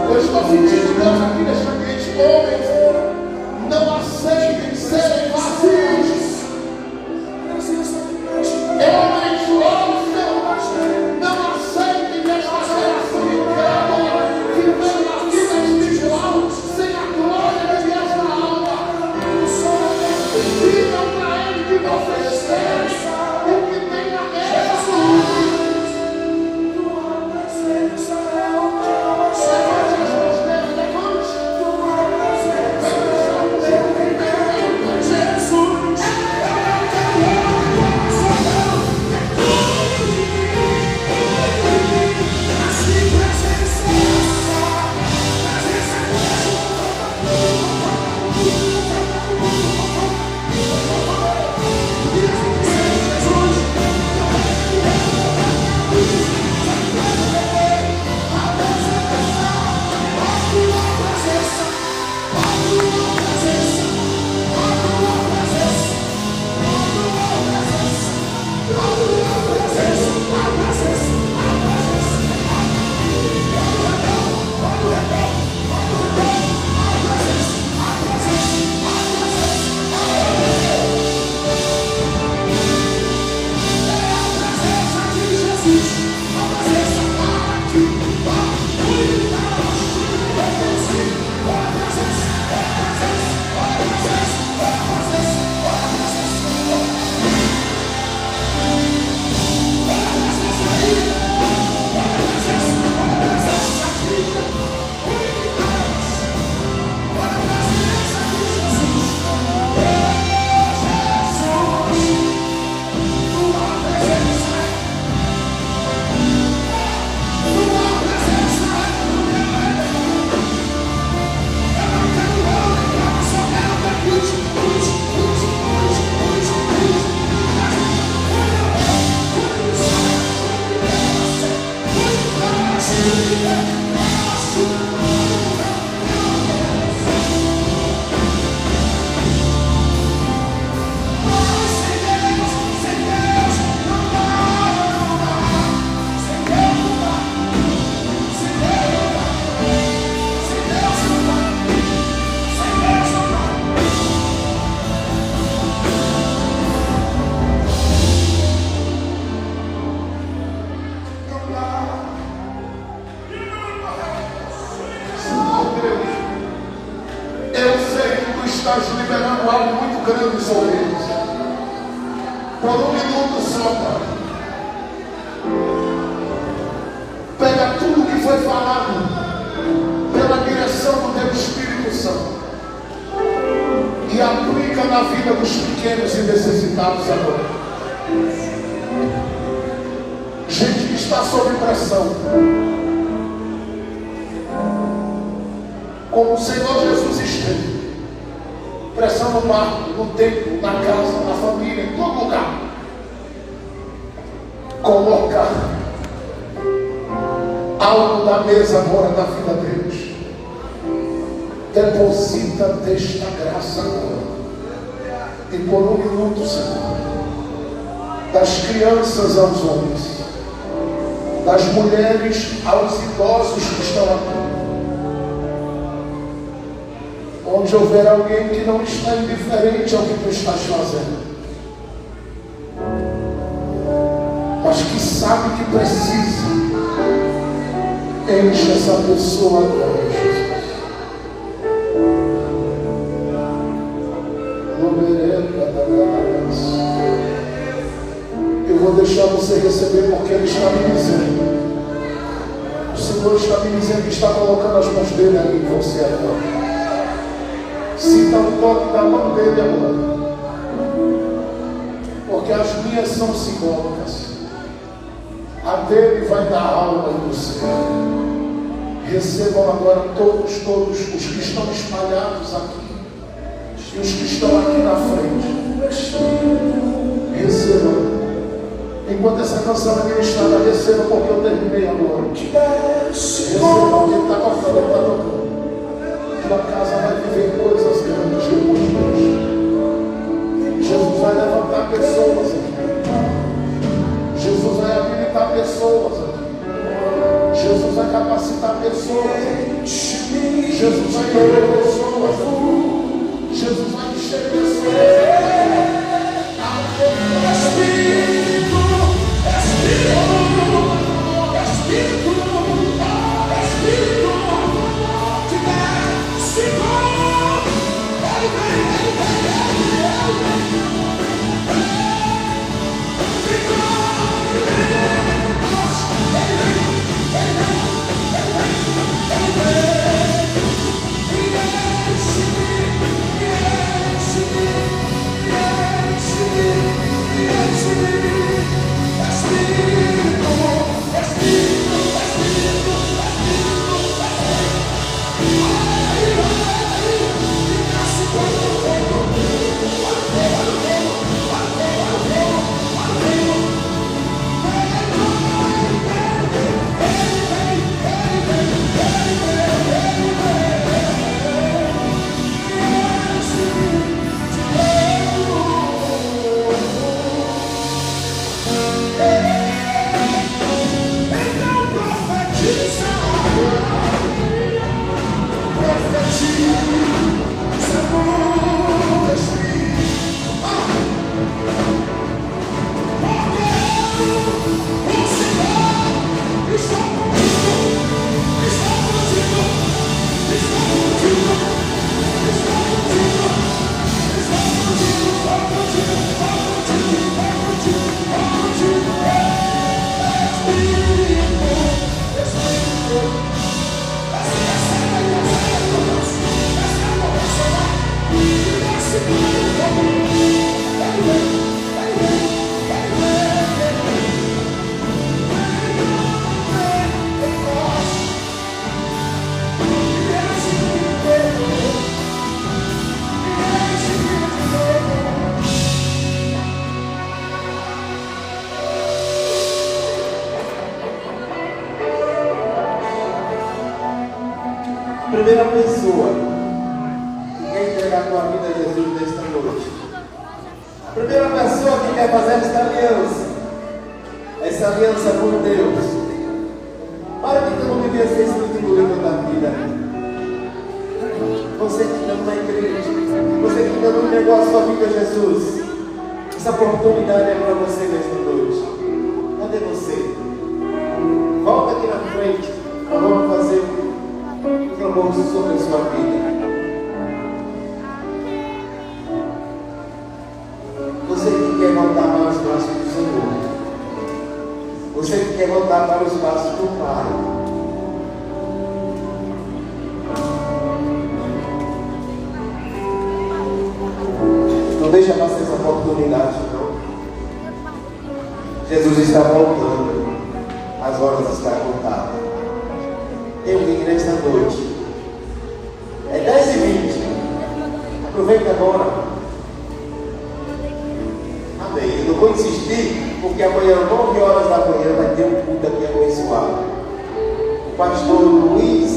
Eu estou sentindo Deus aqui neste ambiente. homens não aceitem serem vazios. Homens ouçam, não aceitem esta geração incrédula que vem na vida espiritual sem a glória de Deus na alma. Digam para ele que vocês têm o que tem na mesa. Estás liberando algo muito grande sobre eles. Por um minuto só, Pai. Pega tudo que foi falado pela direção do Teu Espírito Santo e aplica na vida dos pequenos e necessitados agora. Gente que está sob pressão, como o Senhor Jesus esteve. Pressão no barco, no templo, na casa, na família, em todo lugar. Coloca algo na mesa agora da vida deles. Deposita desta graça agora. E por um minuto, Senhor, das crianças aos homens, das mulheres aos idosos que estão aqui, onde houver alguém que não está indiferente ao que tu estás fazendo, mas que sabe que precisa, enche essa pessoa agora, Jesus. Eu vou deixar você receber, porque Ele está me dizendo, o Senhor está me dizendo que está colocando as mãos dele aí em você agora. Sinta o toque da mão dele agora, porque as minhas são simbólicas. A dele vai dar alma em você. Recebam agora todos os que estão espalhados aqui e os que estão aqui na frente. Recebam. Enquanto essa canção é ministrada, recebam, porque eu terminei agora. Recebam, ele está tocando, ele está tocando. Sua casa vai viver coisas grandes depois de Deus. Jesus vai levantar pessoas aqui. Jesus vai habilitar pessoas aqui. Jesus vai capacitar pessoas aqui. Jesus vai querer pessoas. Jesus vai encher pessoas. Espírito, de Deus, Senhor, ele vem. Primeira pessoa que quer entregar a tua vida a Jesus nesta noite. A primeira pessoa que quer fazer essa aliança com Deus. Para que tu não vive esse espírito no livro da vida. Você que ainda não é igreja, você que ainda não entregou a sua vida a Jesus, essa oportunidade é para você nesta noite. Cadê você? Volta aqui na frente, nós vamos fazer um clamor sobre a sua vida. Você que quer voltar para os braços do Senhor, você que quer voltar para os braços do Pai, não deixa passar essa oportunidade, não. Jesus está voltando, as horas estão contadas. Eu vim nesta noite, é 10h20, aproveita agora. Amém. Eu não vou insistir, porque amanhã, 9 horas da manhã, vai ter um culto aqui abençoado. O pastor Luiz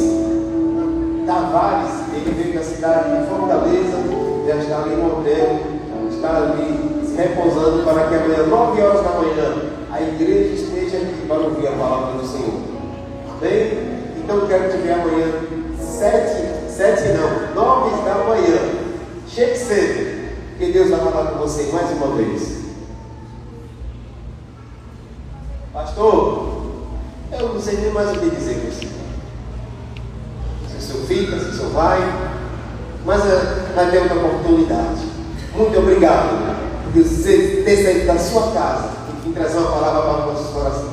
Tavares, ele veio da cidade de Fortaleza, já está ali no hotel, está ali se repousando para que amanhã, 9 horas da manhã, a igreja esteja aqui para ouvir a palavra do Senhor. Amém? Então eu quero te ver amanhã, 9 da manhã. Chegue cedo, que Deus vai falar com você mais uma vez. Pastor, eu não sei nem mais o que dizer com você. Se o senhor fica, se o senhor vai, mas vai ter outra oportunidade. Muito obrigado por você ter saído da sua casa e trazer uma palavra para os nossos corações.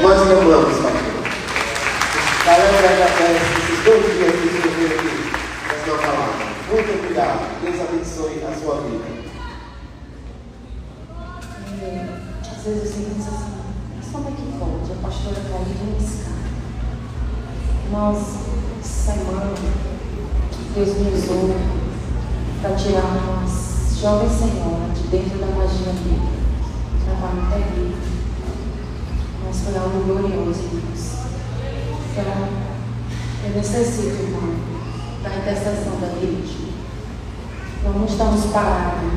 Nós amamos, pastor. Galera, agradece esses 2 dias que você veio aqui nessa palavra. Muito obrigado. Deus abençoe a sua vida. Às vezes você pensa assim, mas como é que pode? A pastora caiu de uma escada. Nós, semana, Deus me usou para tirar uma jovem senhora de dentro da magia dele. Trabalho terrível. Mas foi algo glorioso, irmãos. Então, eu necessito, irmão, da intercessão da igreja. Nós não estamos parados.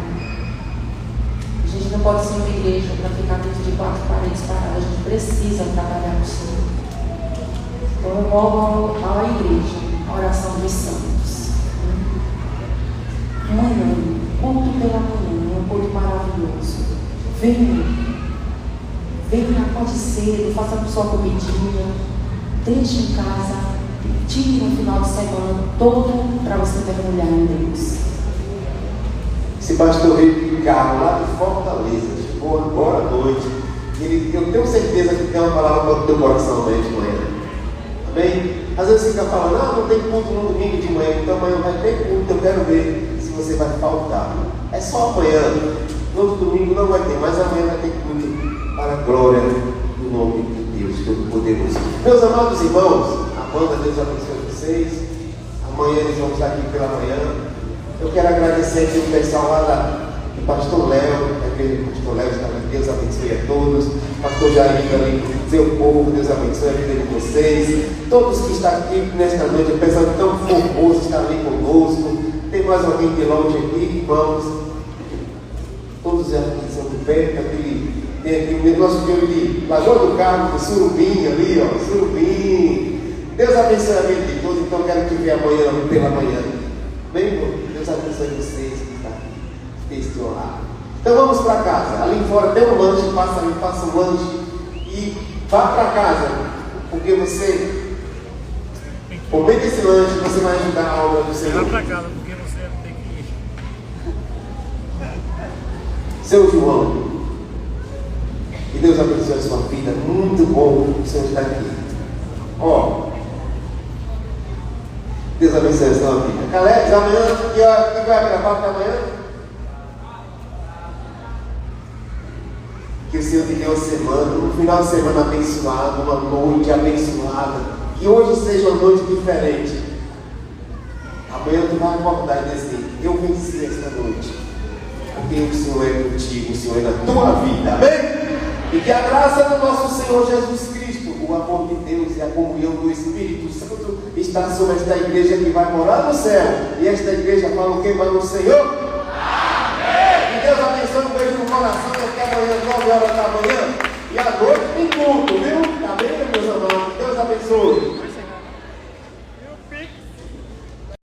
A gente não pode ser uma igreja para ficar dentro de 4 paredes paradas. A gente precisa trabalhar no Senhor. eu rogo à igreja a oração dos santos. Amanhã, culto pela manhã, um culto maravilhoso. Venha, acorde cedo, faça a sua comidinha, deixe em casa, tire no final de semana todo para você mergulhar em Deus. Esse pastor veio de carro lá de Fortaleza, chegou agora à noite. Eu tenho certeza que tem uma palavra para o teu coração amanhã de manhã. Amém? Às vezes você fica falando, não tem culto no domingo de manhã, então amanhã vai ter culto, eu quero ver se você vai faltar. É só amanhã, no outro domingo não vai ter, mas amanhã vai ter culto para a glória do nome de Deus Todo-Poderoso. Meus amados irmãos, Amanda, Deus abençoe vocês. Amanhã eles vão estar aqui pela manhã. Eu quero agradecer aqui o pessoal lá do Pastor Léo, a igreja do Pastor Léo está aqui, Deus abençoe a todos. Pastor Jair também, seu povo, Deus abençoe a vida de vocês. Todos que estão aqui nesta noite, o pessoal tão formoso está ali conosco. Tem mais alguém de longe aqui, irmãos. Todos aqui são de perto, tem aqui o nosso filho de Lagoa do Carmo, do Surubim ali, ó, Surubim. Deus abençoe a vida de todos, então quero te ver amanhã, pela manhã. Bem, irmão? Deus abençoe vocês que estão aqui, que estão lá. Então vamos para casa. Ali fora tem um lanche, passa ali, passa um lanche e vá para casa, porque você, por meio desse lanche, você vai ajudar a obra do Senhor. Vá para casa, porque você tem que ir. Seu João, que Deus abençoe a sua vida. Muito bom o Senhor estar aqui. Ó, Deus abençoe a sua vida. Caleb, amanhã, que vai abrir a porta amanhã? Que o Senhor te dê uma semana, um final de semana abençoado, uma noite abençoada. Que hoje seja uma noite diferente. Amanhã tu vai acordar e dizer assim: eu venci esta noite. Porque o Senhor é contigo, o Senhor é na tua vida. Amém? E que a graça do nosso Senhor Jesus Cristo, o amor de Deus e a comunhão do Espírito Santo está sobre esta igreja que vai morar no céu. E esta igreja fala o que vai no Senhor? Amém! Que Deus abençoe, um beijo no coração. Até amanhã, 9 horas da manhã. E à noite tem culto, viu?